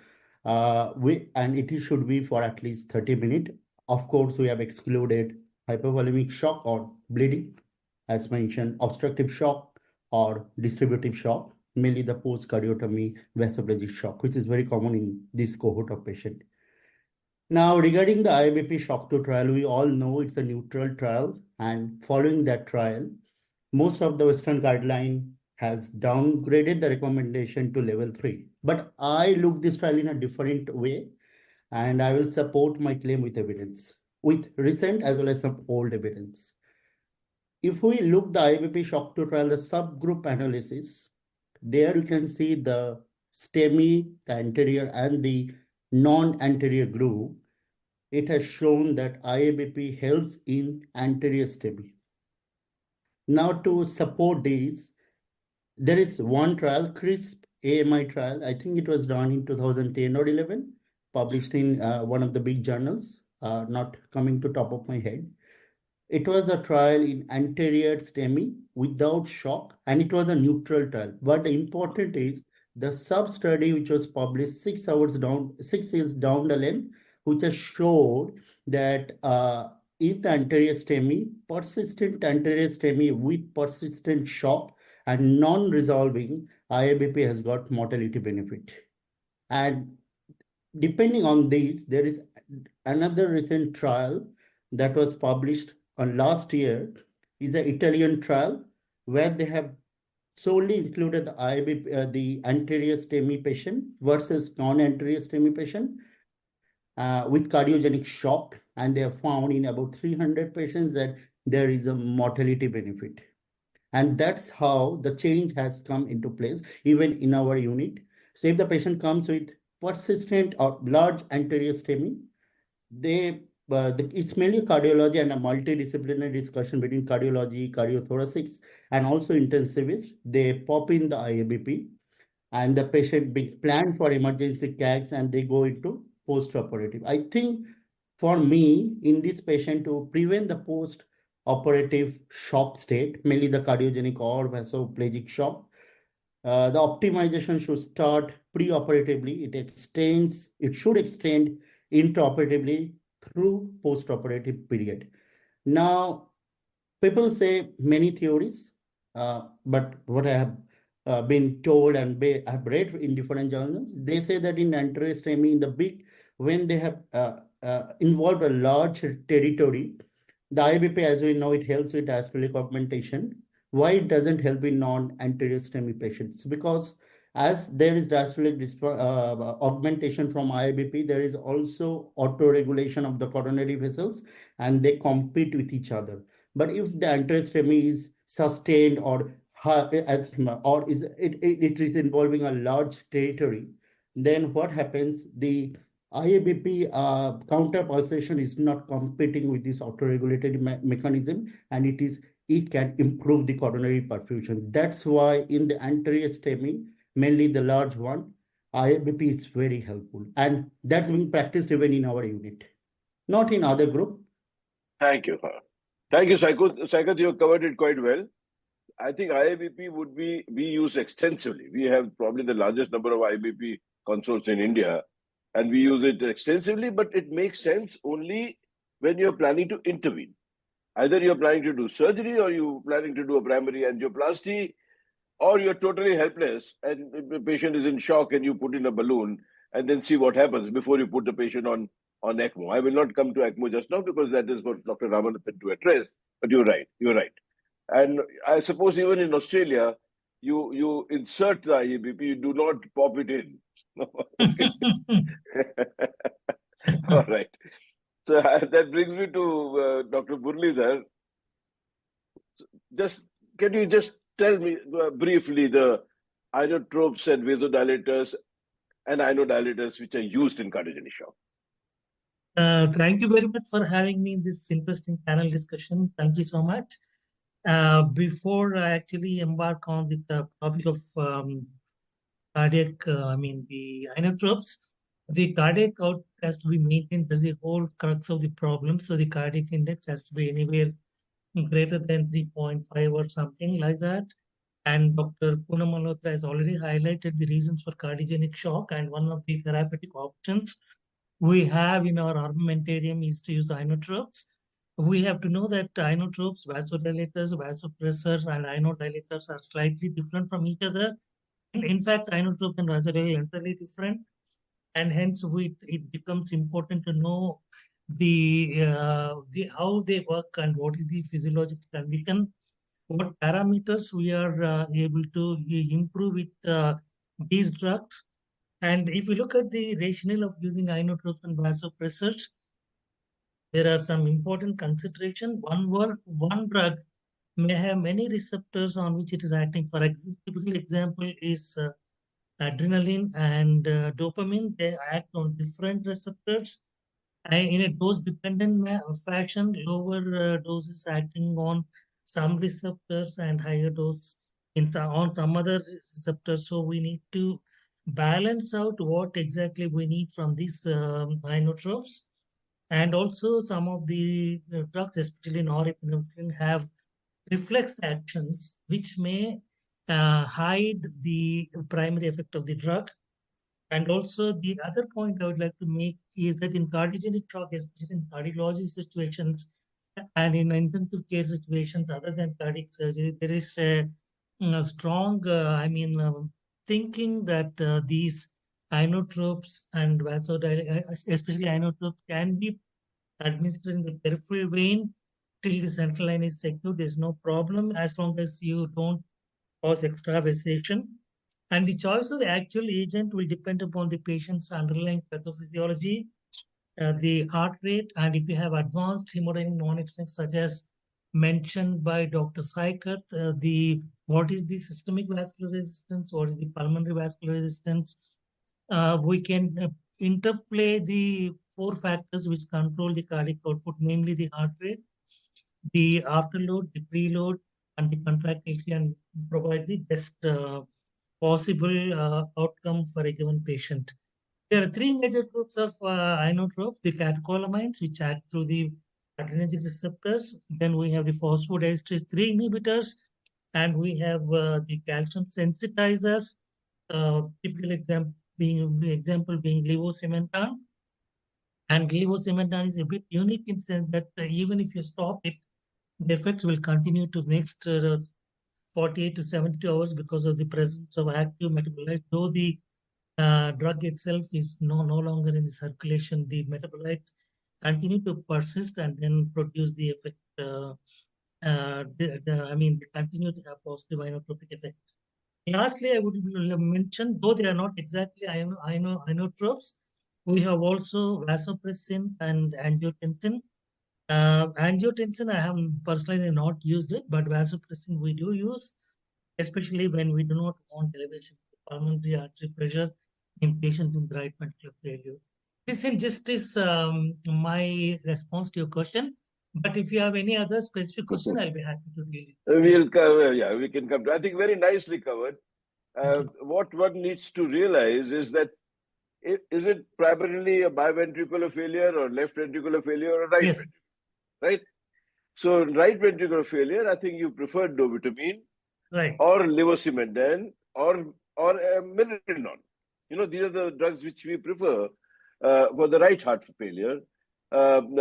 and it should be for at least 30 minutes. Of course, we have excluded hypovolemic shock or bleeding, as mentioned, obstructive shock or distributive shock, mainly the post-cardiotomy vasoplegic shock, which is very common in this cohort of patients. Now, regarding the IABP Shock 2 trial, we all know it's a neutral trial, and following that trial, most of the Western guideline has downgraded the recommendation to level 3. But I look this trial in a different way, and I will support my claim with evidence, with recent as well as some old evidence. If we look the IABP Shock 2 trial, the subgroup analysis, there you can see the STEMI, the anterior and the non-anterior group. It has shown that IABP helps in anterior STEMI. Now to support this, there is one trial, CRISP AMI trial. I think it was done in 2010 or 11, published in one of the big journals, not coming to top of my head. It was a trial in anterior STEMI without shock, and it was a neutral trial. But the important is the sub-study which was published 6 years down the line, which has showed that in the anterior STEMI, persistent anterior STEMI with persistent shock and non-resolving, IABP has got mortality benefit. And depending on this, there is another recent trial that was published on last year, is an Italian trial where they have solely included the IABP, the anterior STEMI patient versus non-anterior STEMI patient with cardiogenic shock, and they have found in about 300 patients that there is a mortality benefit. And that's how the change has come into place, even in our unit. So if the patient comes with persistent or large anterior STEMI, it's mainly cardiology and a multidisciplinary discussion between cardiology, cardiothoracics, and also intensivists. They pop in the IABP, and the patient being planned for emergency CAGs, and they go into post-operative. I think for me, in this patient, to prevent the post-operative shock state, mainly the cardiogenic or vasoplegic shock, the optimization should start pre-operatively. It should extend intraoperatively through post-operative period. Now, people say many theories, but what I have been told and I've read in different journals, they say that in anterior STEMI, when they have involved a large territory, the IABP, as we know, it helps with diastolic augmentation. Why it doesn't help in non-anterior STEMI patients? Because as there is diastolic augmentation from IABP, there is also autoregulation of the coronary vessels, and they compete with each other. But if the anterior STEMI is sustained or it is involving a large territory, then what happens? The IABP counter pulsation is not competing with this autoregulated mechanism, and it can improve the coronary perfusion. That's why in the anterior STEMI, mainly the large one, IABP is very helpful, and that's being practiced even in our unit, not in other group. Thank you. Thank you, Saikat. You covered it quite well. I think IABP would be used extensively. We have probably the largest number of IABP consoles in India, and we use it extensively, but it makes sense only when you're planning to intervene. Either you're planning to do surgery, or you're planning to do a primary angioplasty, or you're totally helpless and the patient is in shock and you put in a balloon and then see what happens before you put the patient on ECMO. I will not come to ECMO just now because that is for Dr. Ramanathan to address, but you're right. And I suppose even in Australia, you insert the IABP, you do not pop it in. All right. So that brings me to Dr. Muralidhar. Can you just tell me briefly the inotropes and vasodilators and inodilators which are used in cardiogenic shock? Thank you very much for having me in this interesting panel discussion. Thank you so much. Before I actually embark on the topic of cardiac, the inotropes, the cardiac out has to be maintained. That's the whole crux of the problem. So the cardiac index has to be anywhere greater than 3.5 or something like that. And Dr. Poonam Malhotra has already highlighted the reasons for cardiogenic shock, and one of the therapeutic options we have in our armamentarium is to use inotropes. We have to know that inotropes, vasodilators, vasopressors, and inodilators are slightly different from each other. In fact, inotropes and vasodilators are entirely different, and hence it becomes important to know the how they work and what is the physiological condition, what parameters we are able to improve with these drugs. And if you look at the rationale of using inotropes and vasopressors, there are some important consideration. One drug may have many receptors on which it is acting. For typical example is adrenaline and dopamine. They act on different receptors. In a dose-dependent fashion, lower doses acting on some receptors and higher dose on some other receptors. So we need to balance out what exactly we need from these inotropes. And also some of the drugs, especially norepinephrine, have reflex actions which may hide the primary effect of the drug. And also the other point I would like to make is that in cardiogenic shock, especially in cardiology situations and in intensive care situations other than cardiac surgery, there is a strong, thinking that these inotropes and vasodilators, especially inotropes, can be administered in the peripheral vein till the central line is secure. There's no problem as long as you don't cause extravasation. And the choice of the actual agent will depend upon the patient's underlying pathophysiology, the heart rate, and if you have advanced hemodynamic monitoring, such as mentioned by Dr. Saikat, what is the systemic vascular resistance, what is the pulmonary vascular resistance. We can interplay the 4 factors which control the cardiac output, namely the heart rate, the afterload, the preload, and the contractility, and provide the best possible outcome for a given patient. There are 3 major groups of inotropes: the catecholamines, which act through the adrenergic receptors. Then we have the phosphodiesterase 3 inhibitors, and we have the calcium sensitizers. Typical example being levosimendan. And levosimendan is a bit unique in the sense that even if you stop it, the effects will continue to next 48 to 72 hours because of the presence of active metabolites. Though the drug itself is no longer in the circulation, the metabolites continue to persist and then produce the effect. They continue to have positive inotropic effect. Lastly, I would mention, though they are not exactly inotropes, we have also vasopressin and angiotensin. Angiotensin, I have personally not used it, but vasopressin we do use, especially when we do not want elevation of pulmonary artery pressure in patients with right ventricular failure. This is my response to your question. But if you have any other specific question, I'll be happy to deal with. We can come to. I think very nicely covered. What one needs to realize is that is it primarily a biventricular failure or left ventricular failure or right ventricular, right? So right ventricular failure, I think you prefer dobutamine Right. or levosimendan or milrinone. These are the drugs which we prefer for the right heart failure. And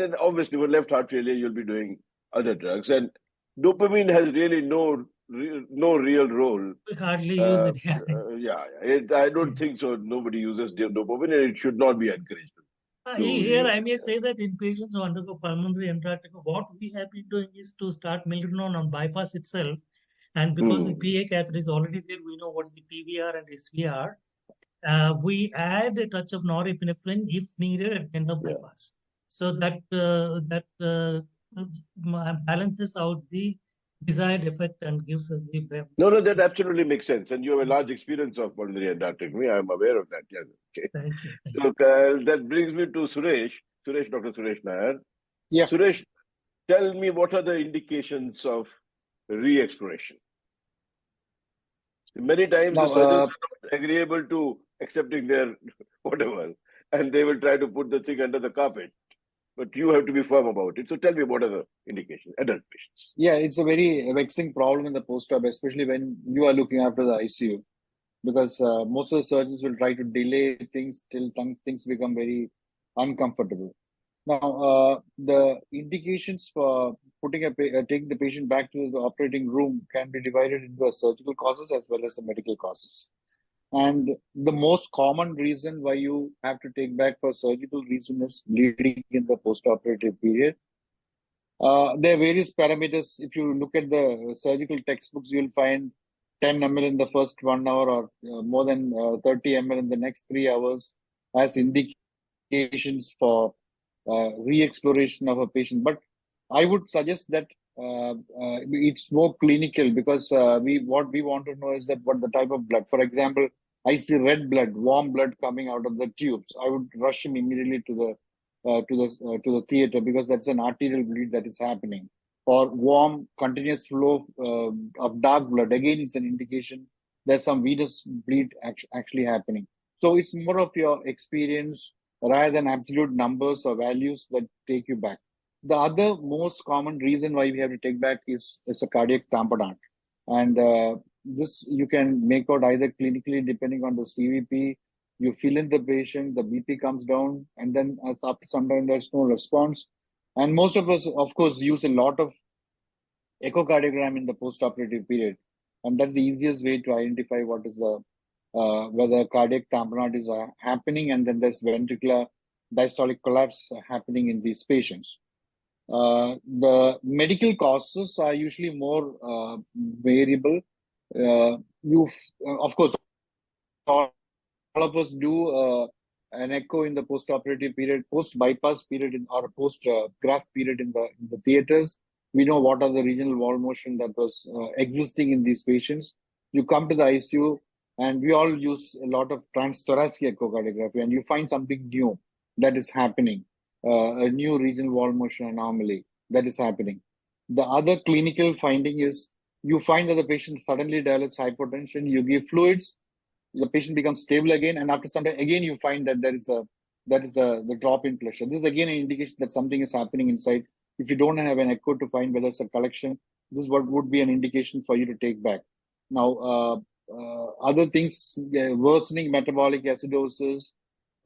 then obviously for left heart failure, you'll be doing other drugs. And dopamine has really no real role. We hardly use it. I don't think so. Nobody uses dopamine, and it should not be encouraged. Here, I may say that in patients who undergo pulmonary endarterectomy, what we have been doing is to start milrinone on bypass itself. And because the PA catheter is already there, we know what's the PVR and SVR. We add a touch of norepinephrine if needed at the end of bypass. So that balances out the desired effect and gives us the... No, that absolutely makes sense. And you have a large experience of pulmonary endarterectomy. I'm aware of that. Yes. Okay. Thank you. So that brings me to Suresh, Dr. Suresh Nair. Yeah. Suresh, tell me what are the indications of re-exploration? Many times the surgeons are not agreeable to accepting their whatever, and they will try to put the thing under the carpet. But you have to be firm about it. So tell me, what are the indications, adult patients? Yeah, it's a very vexing problem in the post-op, especially when you are looking after the ICU, because most of the surgeons will try to delay things till things become very uncomfortable. Now, the indications for taking the patient back to the operating room can be divided into surgical causes as well as the medical causes. And the most common reason why you have to take back for surgical reason is bleeding in the post-operative period. There are various parameters. If you look at the surgical textbooks, you'll find 10 ml in the first 1 hour or more than 30 ml in the next 3 hours as indications for re-exploration of a patient. But I would suggest that it's more clinical, because what we want to know is that what the type of blood. For example, I see red blood, warm blood coming out of the tubes. I would rush him immediately to the theater, because that's an arterial bleed that is happening. Or warm continuous flow of dark blood, again, it's an indication there's some venous bleed actually happening. So it's more of your experience rather than absolute numbers or values that take you back. The other most common reason why we have to take back is a cardiac tamponade. And this you can make out either clinically, depending on the CVP. You fill in the patient, the BP comes down, and then after some time there's no response. And most of us, of course, use a lot of echocardiogram in the post-operative period. And that's the easiest way to identify what is the whether cardiac tamponade is happening, and then there's ventricular diastolic collapse happening in these patients. The medical causes are usually more variable. Of course, all of us do an echo in the post-operative period, post-bypass period, or post-graft period in the theaters. We know what are the regional wall motion that was existing in these patients. You come to the ICU, and we all use a lot of transthoracic echocardiography, and you find something new that is happening, a new regional wall motion anomaly that is happening. The other clinical finding is you find that the patient suddenly develops hypotension, you give fluids, the patient becomes stable again, and after some time again you find that there is the drop in pressure. This is again an indication that something is happening inside. If you don't have an echo to find whether it's a collection, this is what would be an indication for you to take back. Now, other things, worsening metabolic acidosis,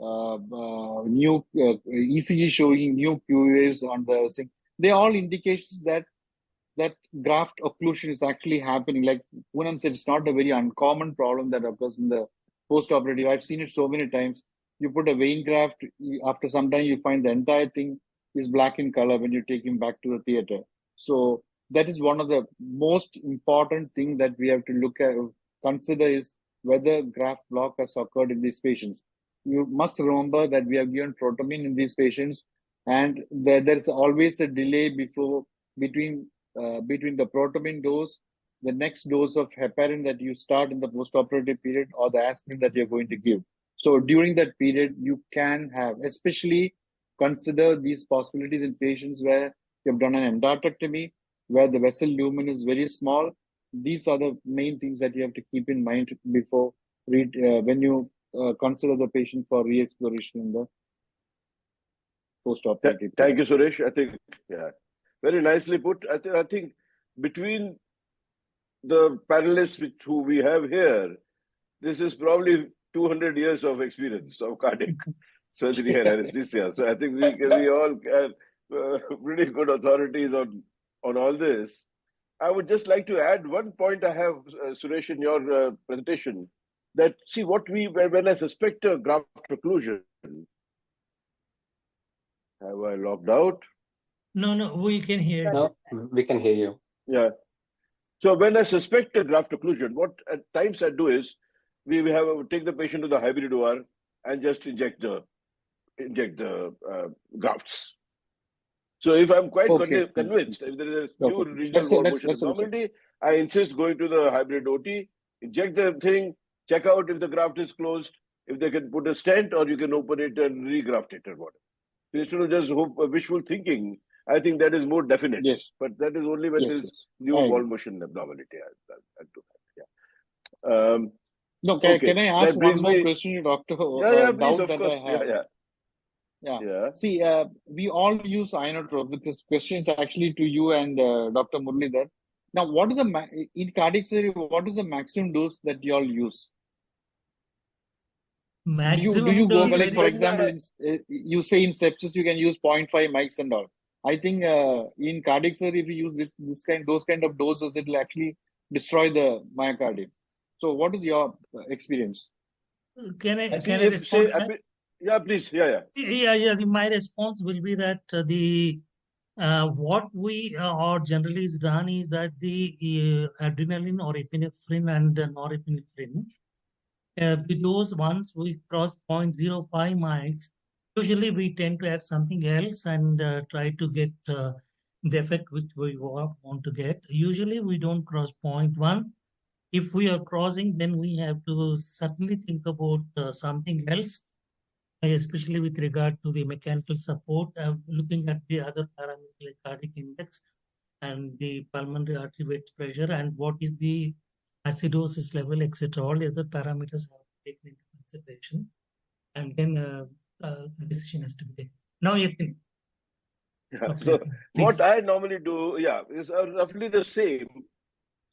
new ECG showing new Q waves on the zinc. They're all indications that graft occlusion is actually happening. Like Poonam said, it's not a very uncommon problem that occurs in the post-operative. I've seen it so many times. You put a vein graft, after some time you find the entire thing is black in color when you take him back to the theater. So that is one of the most important thing that we have to look at, consider, is whether graft block has occurred in these patients. You must remember that we have given protamine in these patients, and there's always a delay between the protamine dose, the next dose of heparin that you start in the postoperative period, or the aspirin that you're going to give. So during that period, you can have, especially consider these possibilities in patients where you've done an endarterectomy, where the vessel lumen is very small. These are the main things that you have to keep in mind before when you consider the patient for re-exploration in the post-operative. Thank you, Suresh. I think, yeah. Very nicely put. I think between the panelists who we have here, this is probably 200 years of experience of cardiac surgery and anesthesia. So I think we all are pretty good authorities on all this. I would just like to add one point I have, Suresh, in your presentation, that see when I suspect a graft occlusion, have I logged out? No, we can hear you. No, we can hear you. Yeah. So when I suspect a graft occlusion, what at times I do is we take the patient to the hybrid OR and just inject the grafts. So if I'm quite convinced, if there is a new regional wall motion abnormality, I insist going to the hybrid OT, inject the thing, check out if the graft is closed, if they can put a stent or you can open it and regraft it or whatever. So instead of just wishful thinking, I think that is more definite. Yes. But that is only when there's new wall motion abnormality. I'll do that. Yeah. Can I ask one more question, Doctor? Yeah, please, of course. Yeah. See, we all use inotrope. This question is actually to you and Dr. Muralidhar. Now, what is in cardiac surgery? What is the maximum dose that you all use? Maximum do you go dose, like, for example, you say in sepsis you can use 0.5 mics and all. I think in cardiac surgery, if you use those kind of doses, it will actually destroy the myocardium. So, what is your experience? Can I respond? Yeah, please. Yeah. My response will be that what we or generally is done is that the adrenaline or epinephrine and norepinephrine, the dose once we cross 0.05 mics, usually we tend to add something else and try to get the effect which we want to get. Usually we don't cross 0.1. If we are crossing, then we have to certainly think about something else, especially with regard to the mechanical support, looking at the other parameters like cardiac index and the pulmonary artery wedge pressure and what is the acidosis level, etc. All the other parameters have to be taken into consideration, and then the decision has to be taken. Now you think. So what I normally do, is roughly the same.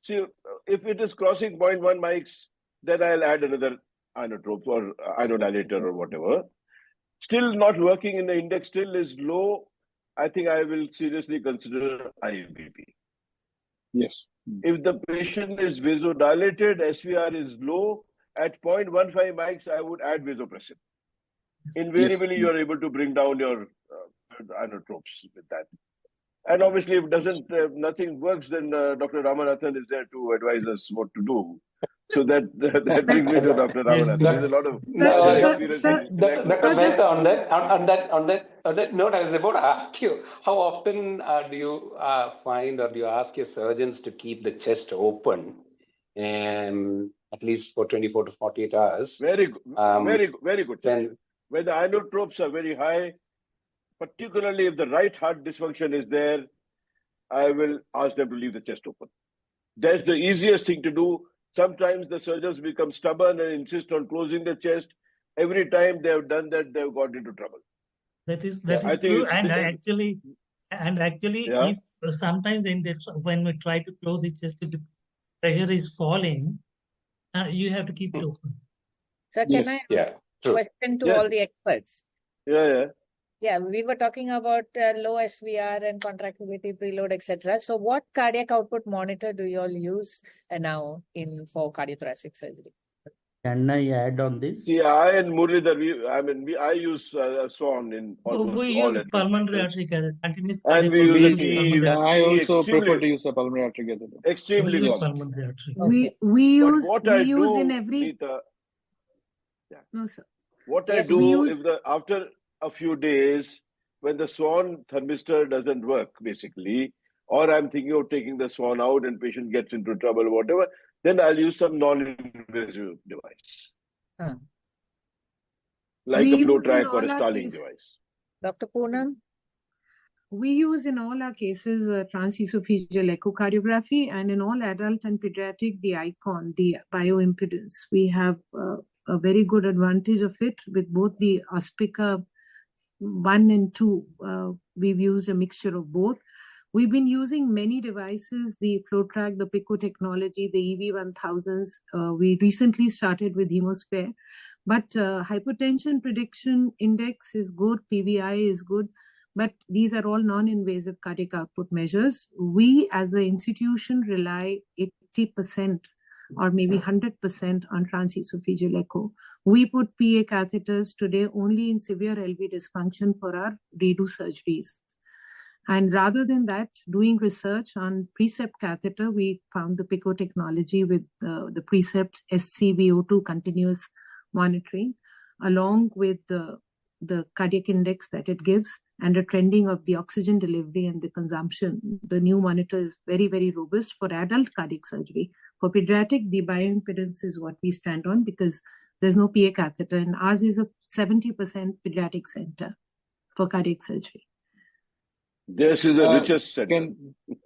See, if it is crossing 0.1 mics, then I'll add another inotrope or inodilator or whatever. Still not working in the index, still is low, I think I will seriously consider IVP. Yes. If the patient is vasodilated, SVR is low, at 0.15 mics, I would add vasopressin. Invariably, you are able to bring down your inotropes with that. And obviously, if nothing works, then Dr. Ramanathan is there to advise us what to do. So that brings me to Dr. Ramanathan. There's a lot of Dr. on that note, I was about to ask you, how often do you find or do you ask your surgeons to keep the chest open, and at least for 24 to 48 hours? Very good. When the inotropes are very high, particularly if the right heart dysfunction is there, I will ask them to leave the chest open. That's the easiest thing to do. Sometimes the surgeons become stubborn and insist on closing the chest. Every time they have done that, they have got into trouble. That is true. And actually, if sometimes when we try to close the chest, if the pressure is falling, you have to keep it open. So can I question to all the experts? Yeah, we were talking about low SVR and contractility, preload, etc. So what cardiac output monitor do you all use now for cardiothoracic surgery? Can I add on this? Yeah, I and Muralidhar, I use SWAN in almost we all use pulmonary artery catheter, continuous and we use a I also prefer to use a pulmonary artery catheter. Extremely use pulmonary artery. We use in every. No, sir. What I do if after a few days, when the SWAN thermistor doesn't work, basically, or I'm thinking of taking the SWAN out and patient gets into trouble or whatever, then I'll use some non-invasive device. Like a flow track or a stalling device. Dr. Poonam? We use in all our cases transesophageal echocardiography, and in all adult and pediatric, the ICON, the bioimpedance. We have a very good advantage of it with both the Aspica 1 and 2. We've used a mixture of both. We've been using many devices, the FlowTrack, the Pico technology, the EV1000s. We recently started with Hemosphere. But hypertension prediction index is good, PVI is good, but these are all non-invasive cardiac output measures. We as an institution rely 80% or maybe 100% on transesophageal echo. We put PA catheters today only in severe LV dysfunction for our redo surgeries. And rather than that, doing research on Precept catheter, we found the Pico technology with the Precept SCVO2 continuous monitoring, along with the cardiac index that it gives and the trending of the oxygen delivery and the consumption. The new monitor is very, very robust for adult cardiac surgery. For pediatric, the bioimpedance is what we stand on because there's no PA catheter, and ours is a 70% pediatric center for cardiac surgery. This is the richest center.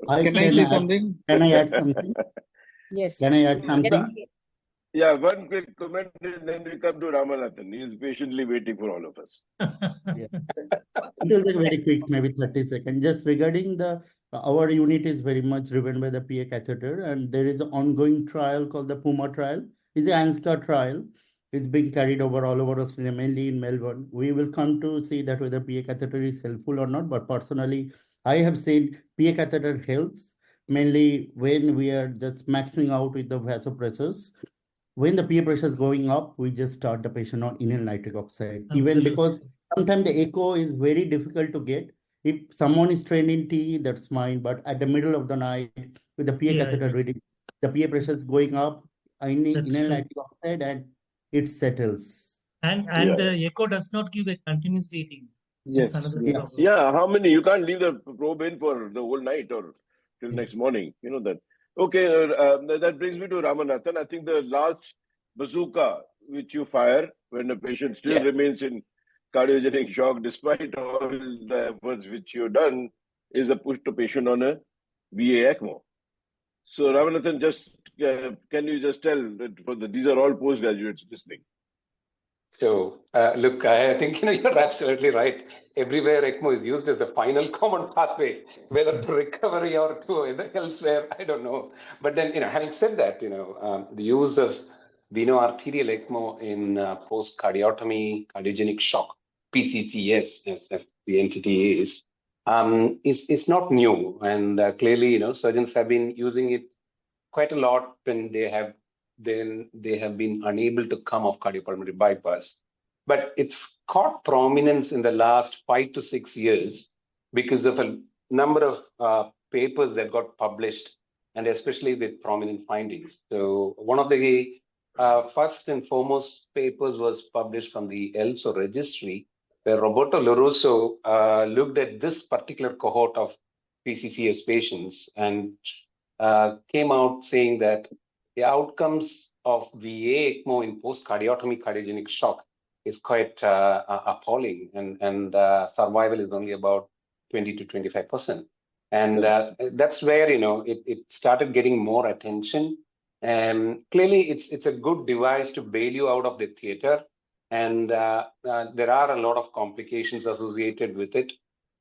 Can I say something? Can I add something? Yes. Can I add something? Yeah, one quick comment, and then we come to Ramanathan. He is patiently waiting for all of us. Yeah. It will be very quick, maybe 30 seconds. Just regarding our unit is very much driven by the PA catheter, and there is an ongoing trial called the PUMA trial. It's the ANSCA trial. It's being carried over all over Australia, mainly in Melbourne. We will come to see that whether PA catheter is helpful or not. But personally, I have said PA catheter helps mainly when we are just maxing out with the vasopressors. When the PA pressure is going up, we just start the patient on inhaled nitric oxide. Even because sometimes the echo is very difficult to get. If someone is trained in T, that's fine. But at the middle of the night, with the PA catheter reading, the PA pressure is going up, inhaled nitric oxide, and it settles. And the echo does not give a continuous reading. Yes. Yeah, how many? You can't leave the probe in for the whole night or till next morning. You know that. Okay, that brings me to Ramanathan. I think the last bazooka which you fire when a patient still remains in cardiogenic shock, despite all the efforts which you've done, is a push the patient on a VA ECMO. So, Ramanathan, just can you just tell that these are all postgraduates listening? So, look, I think you're absolutely right. Everywhere ECMO is used as a final common pathway, whether to recovery or to elsewhere, I don't know. But then, having said that, the use of veno-arterial ECMO in post-cardiotomy, cardiogenic shock, PCCS, as the entity is not new. And clearly, surgeons have been using it quite a lot when they have been unable to come off cardiopulmonary bypass. But it's caught prominence in the last 5 to 6 years because of a number of papers that got published, and especially with prominent findings. So one of the first and foremost papers was published from the ELSO registry, where Roberto Lorusso looked at this particular cohort of PCCS patients and came out saying that the outcomes of VA ECMO in post-cardiotomy cardiogenic shock is quite appalling, and survival is only about 20 to 25%. And that's where it started getting more attention. And clearly, it's a good device to bail you out of the theater, and there are a lot of complications associated with it,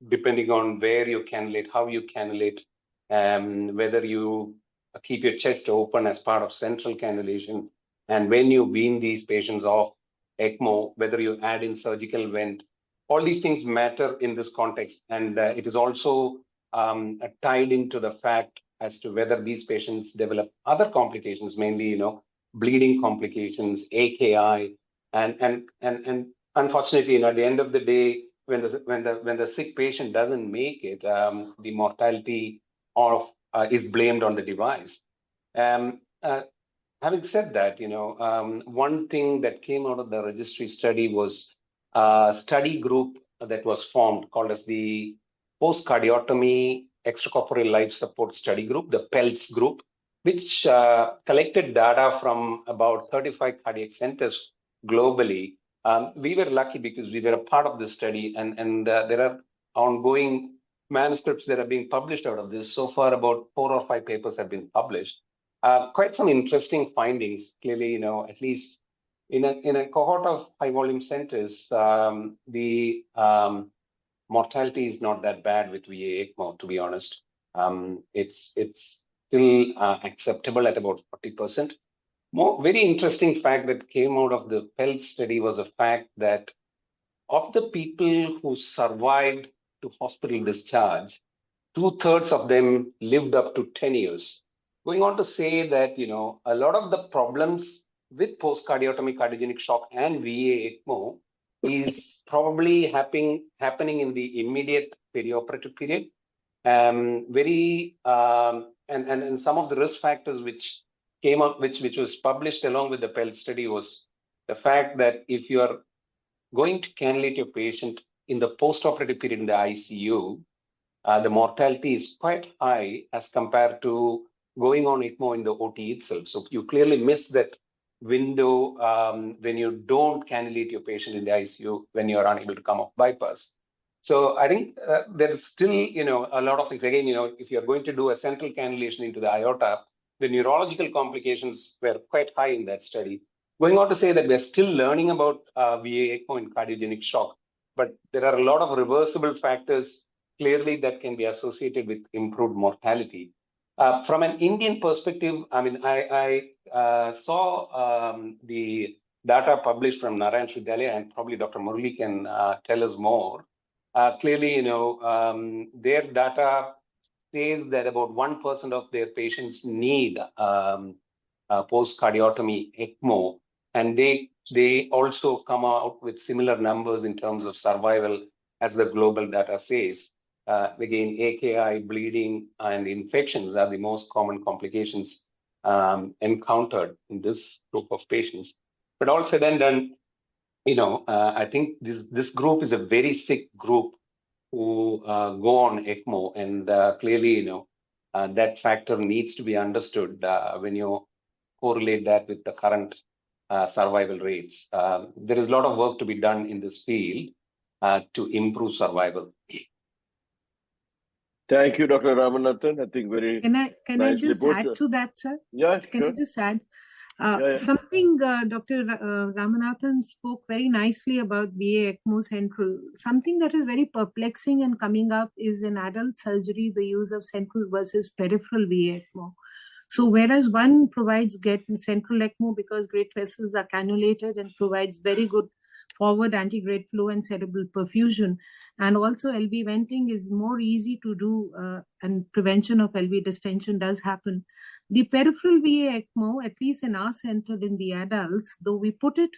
depending on where you cannulate, how you cannulate, whether you keep your chest open as part of central cannulation, and when you wean these patients off ECMO, whether you add in surgical vent. All these things matter in this context, and it is also tied into the fact as to whether these patients develop other complications, mainly bleeding complications, AKI, and unfortunately, at the end of the day, when the sick patient doesn't make it, the mortality is blamed on the device. Having said that, one thing that came out of the registry study was a study group that was formed called as the Post-Cardiotomy Extracorporeal Life Support Study Group, the PELS group, which collected data from about 35 cardiac centers globally. We were lucky because we were a part of this study, and there are ongoing manuscripts that are being published out of this. So far, about 4 or 5 papers have been published. Quite some interesting findings. Clearly, at least in a cohort of high volume centers, the mortality is not that bad with VA ECMO, to be honest. It's still acceptable at about 40%. Very interesting fact that came out of the PELT study was the fact that of the people who survived to hospital discharge, 2/3 of them lived up to 10 years. Going on to say that, a lot of the problems with post-cardiotomy cardiogenic shock and VA ECMO is probably happening in the immediate perioperative period. And some of the risk factors which came up, which was published along with the PELT study, was the fact that if you are going to cannulate your patient in the post-operative period in the ICU, the mortality is quite high as compared to going on ECMO in the OT itself. So you clearly miss that window when you don't cannulate your patient in the ICU when you are unable to come off bypass. So I think there is still, a lot of things. Again, if you're going to do a central cannulation into the aorta, the neurological complications were quite high in that study. Going on to say that we're still learning about VA ECMO in cardiogenic shock, but there are a lot of reversible factors clearly that can be associated with improved mortality. From an Indian perspective, I saw the data published from Narayan Vidyalaya, and probably Dr. Murali can tell us more. Clearly, their data says that about 1% of their patients need post-cardiotomy ECMO, and they also come out with similar numbers in terms of survival as the global data says. Again, AKI, bleeding, and infections are the most common complications encountered in this group of patients. But all said and done, I think this group is a very sick group who go on ECMO, and clearly, that factor needs to be understood when you correlate that with the current survival rates. There is a lot of work to be done in this field to improve survival. Thank you, Dr. Ramanathan. I think very Can I just add to that, sir? Yeah, Can sure. I just add? Yeah. Something Dr. Ramanathan spoke very nicely about VA ECMO Central. Something that is very perplexing and coming up is in adult surgery, the use of central versus peripheral VA ECMO. So whereas one provides central ECMO because great vessels are cannulated and provides very good forward antegrade flow and cerebral perfusion, and also LV venting is more easy to do, and prevention of LV distension does happen. The peripheral VA ECMO, at least in our center in the adults, though we put it,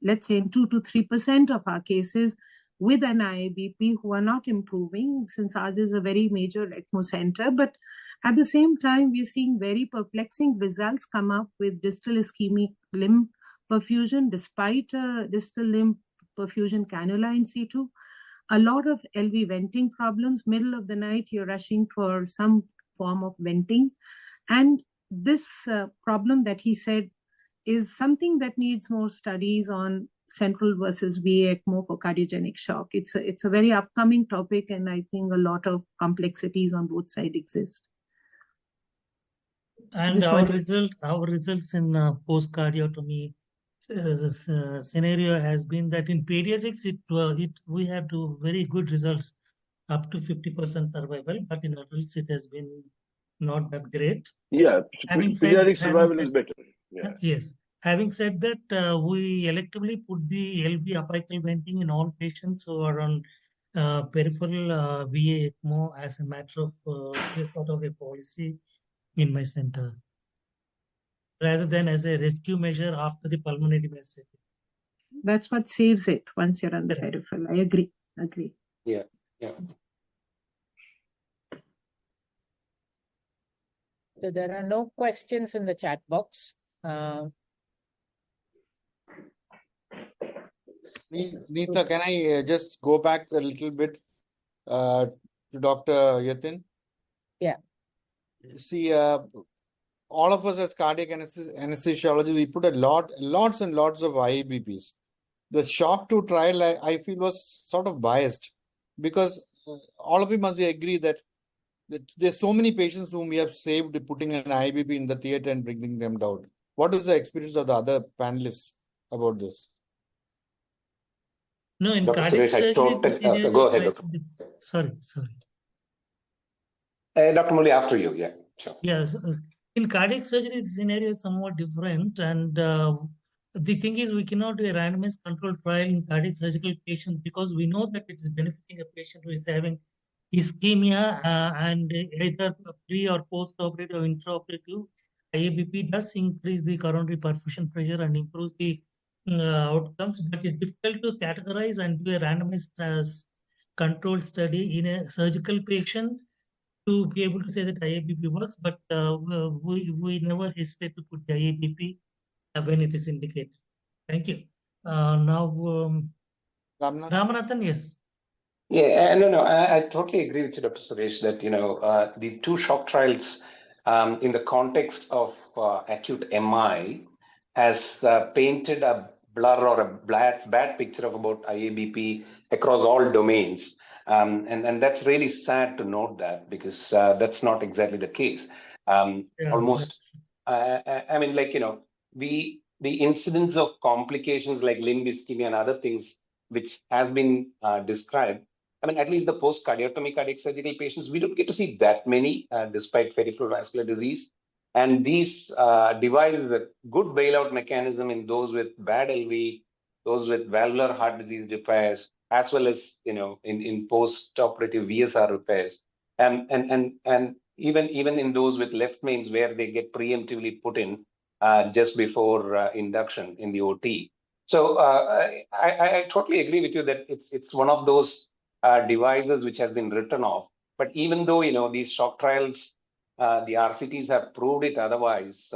let's say in 2 to 3% of our cases with an IABP who are not improving, since ours is a very major ECMO center, but at the same time, we're seeing very perplexing results come up with distal ischemic limb perfusion despite distal limb perfusion cannula in situ. A lot of LV venting problems. Middle of the night, you're rushing for some form of venting. And this problem that he said is something that needs more studies on central versus VA ECMO for cardiogenic shock. It's a very upcoming topic, and I think a lot of complexities on both sides exist. And our results in post-cardiotomy scenario has been that in pediatrics, we had very good results, up to 50% survival, but in adults it has been not that great. Yeah, pediatric survival is better. Yeah. Yes. Having said that, we electively put the LV apical venting in all patients who are on peripheral VA ECMO as a matter of sort of a policy in my center, rather than as a rescue measure after the pulmonary mass setting. That's what saves it once you're on the peripheral. I agree. Yeah. So there are no questions in the chat box. Neeta, can I just go back a little bit to Dr. Yatin? Yeah. See, all of us as cardiac anesthesiologists, we put lots and lots of IABPs. The SHOCK 2 trial, I feel, was sort of biased because all of you must agree that there's so many patients whom we have saved putting an IABP in the theater and bringing them down. What is the experience of the other panelists about this? No, in Dr. cardiac Suresh, surgery, go ahead, Dr. sorry. Dr. Murli, after you. Yeah, sure. Yes, in cardiac surgery, the scenario is somewhat different. And the thing is, we cannot do a randomized controlled trial in cardiac surgical patients because we know that it's benefiting a patient who is having ischemia and either pre or post-operative or intraoperative. IABP does increase the coronary perfusion pressure and improves the outcomes, but it's difficult to categorize and do a randomized controlled study in a surgical patient to be able to say that IABP works, but we never hesitate to put the IABP when it is indicated. Thank you. Now, Ramanathan, yes. Yeah, no, I totally agree with you, Dr. Suresh, that, the two shock trials in the context of acute MI has painted a blur or a bad picture of about IABP across all domains. And that's really sad to note that because that's not exactly the case. Almost, I mean, like, the incidence of complications like limb ischemia and other things which has been described, I mean, at least the post-cardiotomy cardiac surgical patients, we don't get to see that many despite peripheral vascular disease. And these devices a good bailout mechanism in those with bad LV, those with valvular heart disease repairs, as well as, in post-operative VSR repairs. And even in those with left mains where they get preemptively put in just before induction in the OT. So I totally agree with you that it's one of those devices which has been written off. But even though, these shock trials, the RCTs have proved it otherwise,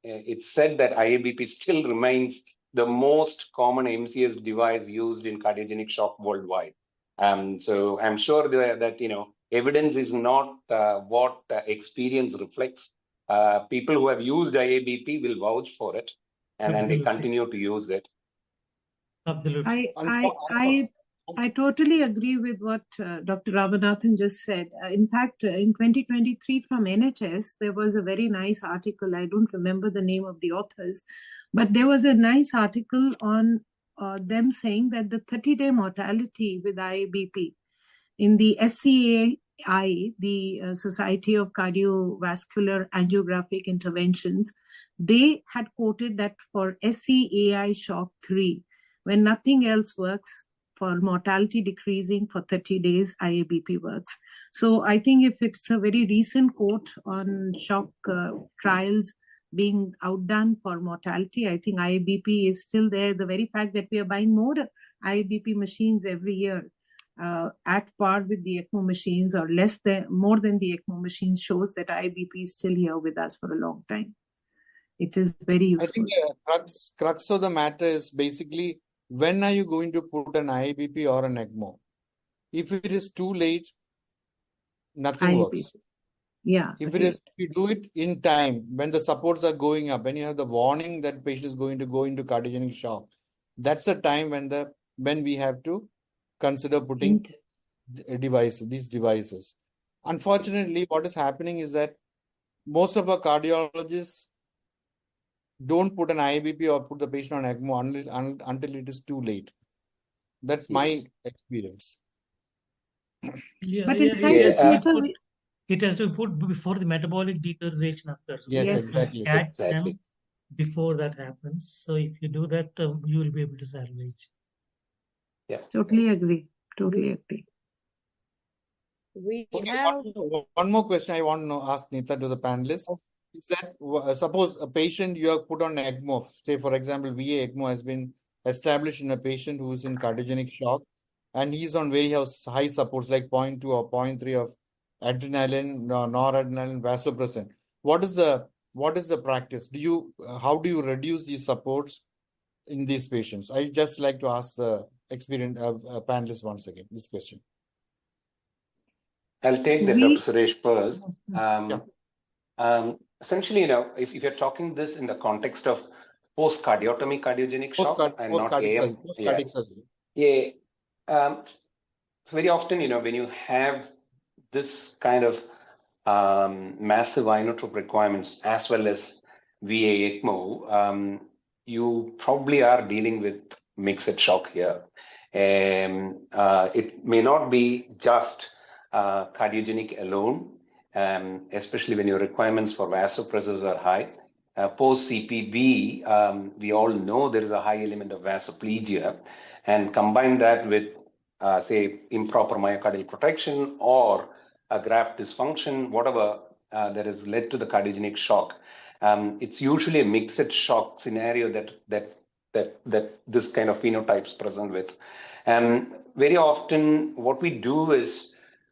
it's said that IABP still remains the most common MCS device used in cardiogenic shock worldwide. So I'm sure that evidence is not what experience reflects. People who have used IABP will vouch for it, and they continue to use it. Absolutely. I totally agree with what Dr. Ramanathan just said. In fact, in 2023 from NHS, there was a very nice article. I don't remember the name of the authors, but there was a nice article on them saying that the 30-day mortality with IABP in the SCAI, the Society of Cardiovascular Angiographic Interventions, they had quoted that for SCAI shock 3, when nothing else works, for mortality decreasing for 30 days, IABP works. So I think if it's a very recent quote on shock trials being outdone for mortality, I think IABP is still there. The very fact that we are buying more IABP machines every year at par with the ECMO machines or more than the ECMO machines shows that IABP is still here with us for a long time. It is very useful. I think the crux of the matter is basically, when are you going to put an IABP or an ECMO? If it is too late, nothing works. Yeah. If you do it in time, when the supports are going up, when you have the warning that patient is going to go into cardiogenic shock, that's the time when we have to consider putting these devices. Unfortunately, what is happening is that most of our cardiologists don't put an IABP or put the patient on ECMO until it is too late. That's my experience. But it has to be put before the metabolic deterioration occurs. Yes, exactly. Catch them before that happens. So if you do that, you will be able to salvage. Yeah. Totally agree. We Okay, have one more question I want to ask Nita to the panelists. Is that suppose a patient you have put on ECMO, say for example, VA ECMO has been established in a patient who is in cardiogenic shock, and he's on very high supports like 0.2 or 0.3 of adrenaline, noradrenaline, vasopressin. What is the practice? How do you reduce these supports in these patients? I just like to ask the experienced panelists once again this question. I'll take that, Dr. Suresh, first. Essentially, if you're talking this in the context of post-cardiotomy cardiogenic shock and not AM. Post-cardiac surgery. Yeah. So very often, when you have this kind of massive inotrope requirements as well as VA ECMO, you probably are dealing with mixed shock here. It may not be just cardiogenic alone. especially when your requirements for vasopressors are high. Post CPB, we all know there is a high element of vasoplegia, and combine that with, say, improper myocardial protection or a graft dysfunction, whatever that has led to the cardiogenic shock. It's usually a mixed shock scenario that this kind of phenotypes present with. Very often, what we do is,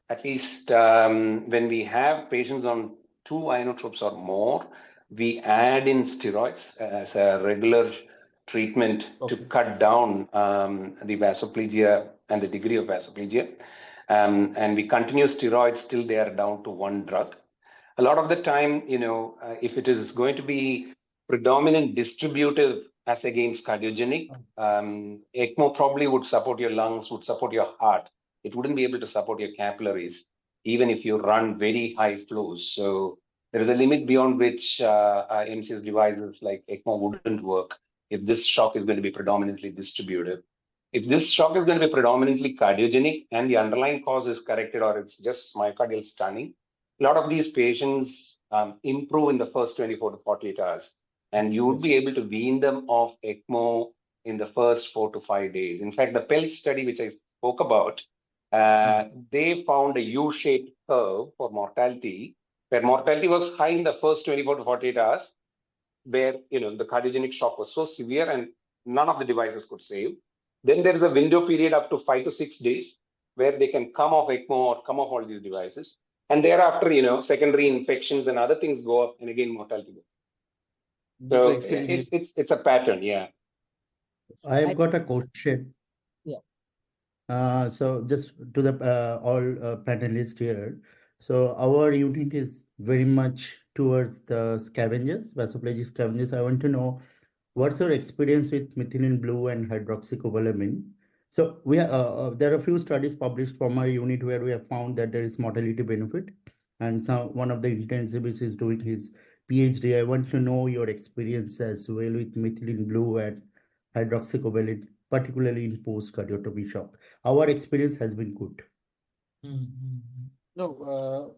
at least when we have patients on 2 inotropes or more, we add in steroids as a regular treatment to cut down the vasoplegia and the degree of vasoplegia. And we continue steroids till they are down to 1 drug. A lot of the time, if it is going to be predominant distributive as against cardiogenic, ECMO probably would support your lungs, would support your heart. It wouldn't be able to support your capillaries, even if you run very high flows. So there is a limit beyond which MCS devices like ECMO wouldn't work if this shock is going to be predominantly distributive. If this shock is going to be predominantly cardiogenic and the underlying cause is corrected or it's just myocardial stunning, a lot of these patients improve in the first 24 to 48 hours. And you would be able to wean them off ECMO in the first 4 to 5 days. In fact, the PELT study, which I spoke about, they found a U-shaped curve for mortality, where mortality was high in the first 24 to 48 hours, where the cardiogenic shock was so severe and none of the devices could save. Then there is a window period up to 5 to 6 days where they can come off ECMO or come off all these devices. And thereafter, secondary infections and other things go up, and again mortality goes. So it's a pattern, yeah. I've got a question. Yeah. So just to the all panelists here. So our unit is very much towards the scavengers, vasoplegic scavengers. I want to know what's your experience with methylene blue and hydroxycobalamin. So we there are a few studies published from our unit where we have found that there is mortality benefit, and one of the intensivists is doing his PhD. I want to know your experience as well with methylene blue and hydroxycobalamin, particularly in post-cardiotomy shock. Our experience has been good. No,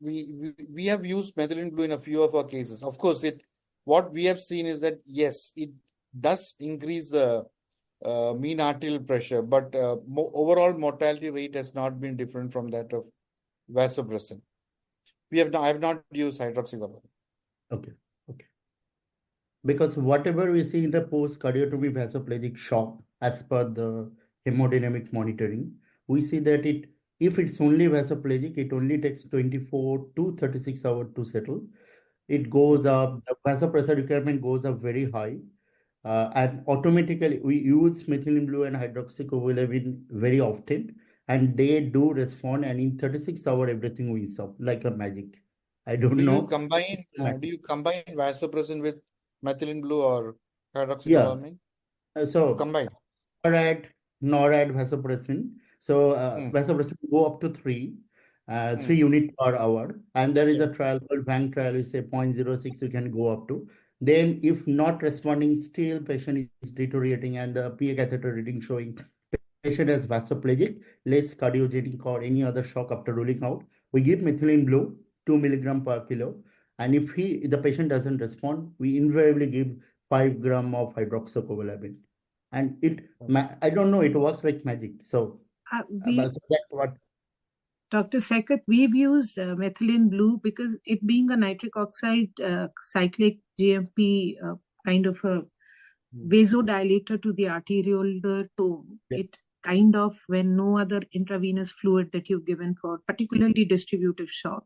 we have used methylene blue in a few of our cases. Of course, what we have seen is that yes, it does increase the mean arterial pressure, but overall mortality rate has not been different from that of vasopressin. I have not used hydroxycobalamin. Okay. Because whatever we see in the post-cardiotomy vasoplegic shock, as per the hemodynamic monitoring, we see that if it's only vasoplegic, it only takes 24 to 36 hours to settle. It goes up, the vasopressor requirement goes up very high. And automatically, we use methylene blue and hydroxycobalamin very often, and they do respond. And in 36 hours, everything will stop like a magic. I don't know. Do you combine vasopressin with methylene blue or hydroxycobalamin? Yeah. So combine. NORAD vasopressin. So vasopressin go up to 3 units per hour. And there is a trial called Bank trial, we say 0.06 you can go up to. Then if not responding, still patient is deteriorating and the PA catheter reading showing patient has vasoplegic, less cardiogenic or any other shock after ruling out, we give methylene blue 2 milligram per kilo. And if the patient doesn't respond, we invariably give 5 gram of hydroxycobalamin. And I don't know, it works like magic. So that's what. Dr. Sekat, we've used methylene blue because it being a nitric oxide cyclic GMP kind of a vasodilator to the arteriolar tone. It kind of, when no other intravenous fluid that you've given for particularly distributive shock,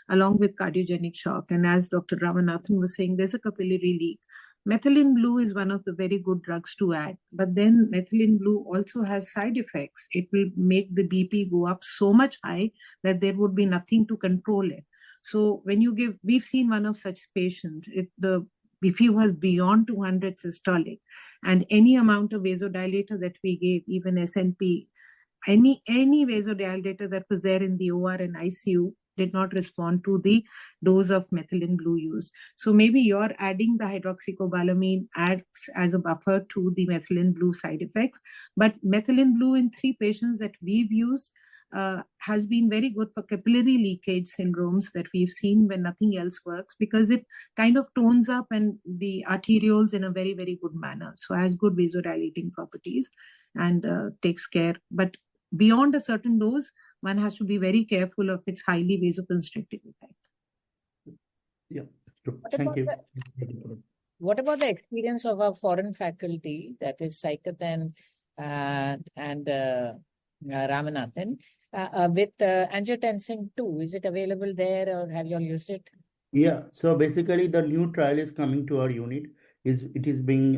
along with cardiogenic shock. And as Dr. Ramanathan was saying, there's a capillary leak. Methylene blue is one of the very good drugs to add, but then methylene blue also has side effects. It will make the BP go up so much high that there would be nothing to control it. So when you give, we've seen one of such patients, if the BP was beyond 200 systolic, and any amount of vasodilator that we gave, even SNP, any vasodilator that was there in the OR and ICU, did not respond to the dose of methylene blue used. So maybe you're adding the hydroxycobalamin acts as a buffer to the methylene blue side effects. But methylene blue in 3 patients that we've used, has been very good for capillary leakage syndromes that we've seen when nothing else works, because it kind of tones up and the arterioles in a very, very good manner. So has good vasodilating properties and takes care. But beyond a certain dose, one has to be very careful of its highly vasoconstrictive effect. Yeah, What thank about you. What about the experience of our foreign faculty, that is Saikath and Ramanathan, with angiotensin 2? Is it available there, or have you all used it? Yeah, so basically the new trial is coming to our unit. It is being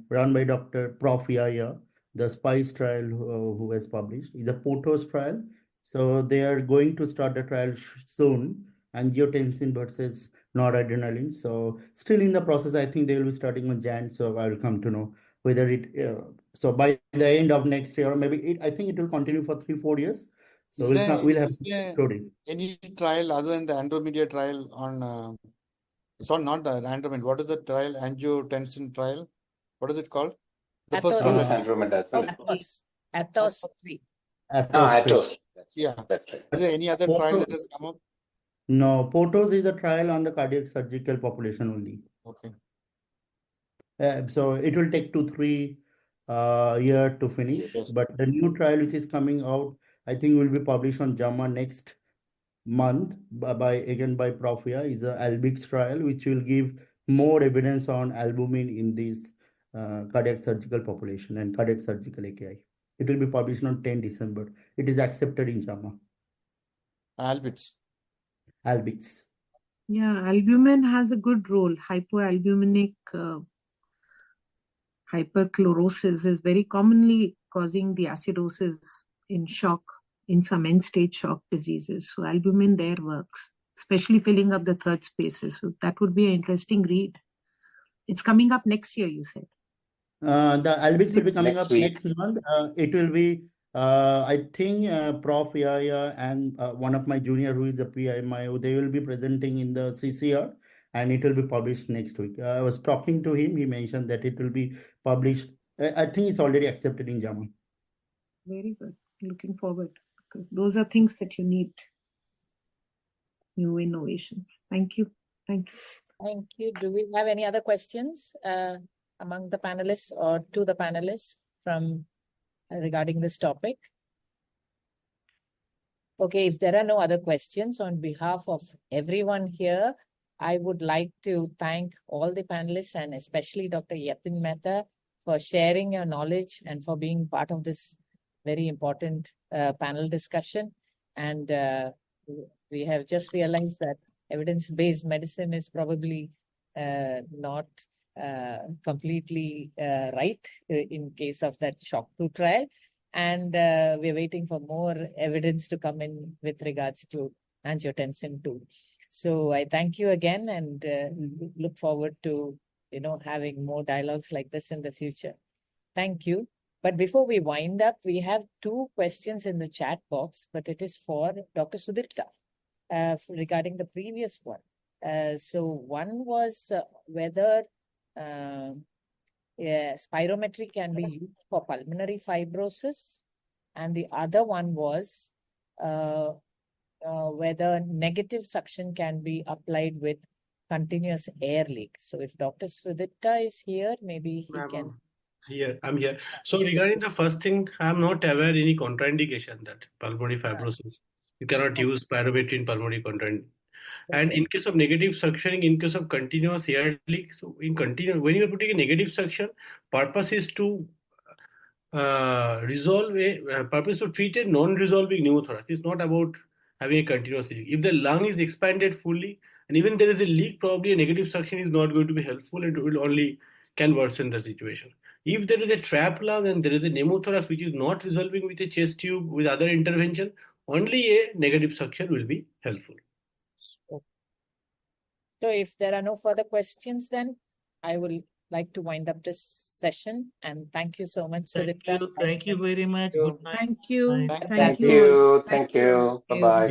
run by Dr. Prof. Yaya. The SPICE trial who has published is a POTOS trial. So they are going to start the trial soon, angiotensin versus noradrenaline. So still in the process, I think they will be starting on Jan. So I will come to know whether it, so by the end of next year, or maybe I think it will continue for 3-4 years. So we'll have story. Any trial other than the Andromeda trial on, sorry, not the Andromeda, what is the trial, angiotensin trial? What is it called? The first From one. the Andromeda. Athos 3. Athos. Yeah. That's right. Is there any other trial that has come up? No, POTOS is a trial on the cardiac surgical population only. Okay. So it will take 2-3 years to finish. Yes. But the new trial which is coming out, I think will be published on JAMA next month by Profia, is a Albix trial, which will give more evidence on albumin in this cardiac surgical population and cardiac surgical AKI. It will be published on 10 December. It is accepted in JAMA. Albix. Yeah, albumin has a good role. Hypoalbuminic hyperchlorosis is very commonly causing the acidosis in shock, in some end-stage shock diseases. So albumin there works, especially filling up the third spaces. So that would be an interesting read. It's coming up next year, you said. The Albix will be coming Next up week. next month. It will be, I think, Prof. Yaya and one of my junior who is a PI, they will be presenting in the CCR, and it will be published next week. I was talking to him. He mentioned that it will be published. I think it's already accepted in JAMA. Very good. Looking forward. Because those are things that you need. New innovations. Thank you. Thank you. Thank you. Do we have any other questions among the panelists or to the panelists from regarding this topic? Okay, if there are no other questions, on behalf of everyone here, I would like to thank all the panelists and especially Dr. Yatin Mehta for sharing your knowledge and for being part of this very important panel discussion. And we have just realized that evidence-based medicine is probably not completely right in case of that SHOCK 2 trial. And we're waiting for more evidence to come in with regards to angiotensin 2. So I thank you again and look forward to, having more dialogues like this in the future. Thank you. But before we wind up, we have 2 questions in the chat box, but it is for Dr. Sudipta regarding the previous one. So one was whether spirometry can be used for pulmonary fibrosis, and the other one was whether negative suction can be applied with continuous air leak. So if Dr. Sudipta is here, maybe he can. I'm here. So regarding the first thing, I'm not aware any contraindication that pulmonary fibrosis. You cannot use spirometry in pulmonary contraindication. And in case of negative suctioning, in case of continuous air leak, so when you are putting a negative suction, purpose is to purpose to treat a non-resolving pneumothorax. It's not about having a continuous leak. If the lung is expanded fully, and even there is a leak, probably a negative suction is not going to be helpful, and it will only can worsen the situation. If there is a trapped lung and there is a pneumothorax which is not resolving with a chest tube with other intervention, only a negative suction will be helpful. So if there are no further questions, then I will like to wind up this session. And thank you so much, Sudipta. Thank you very much. Good night. Thank you. Bye. Thank you. Bye-bye.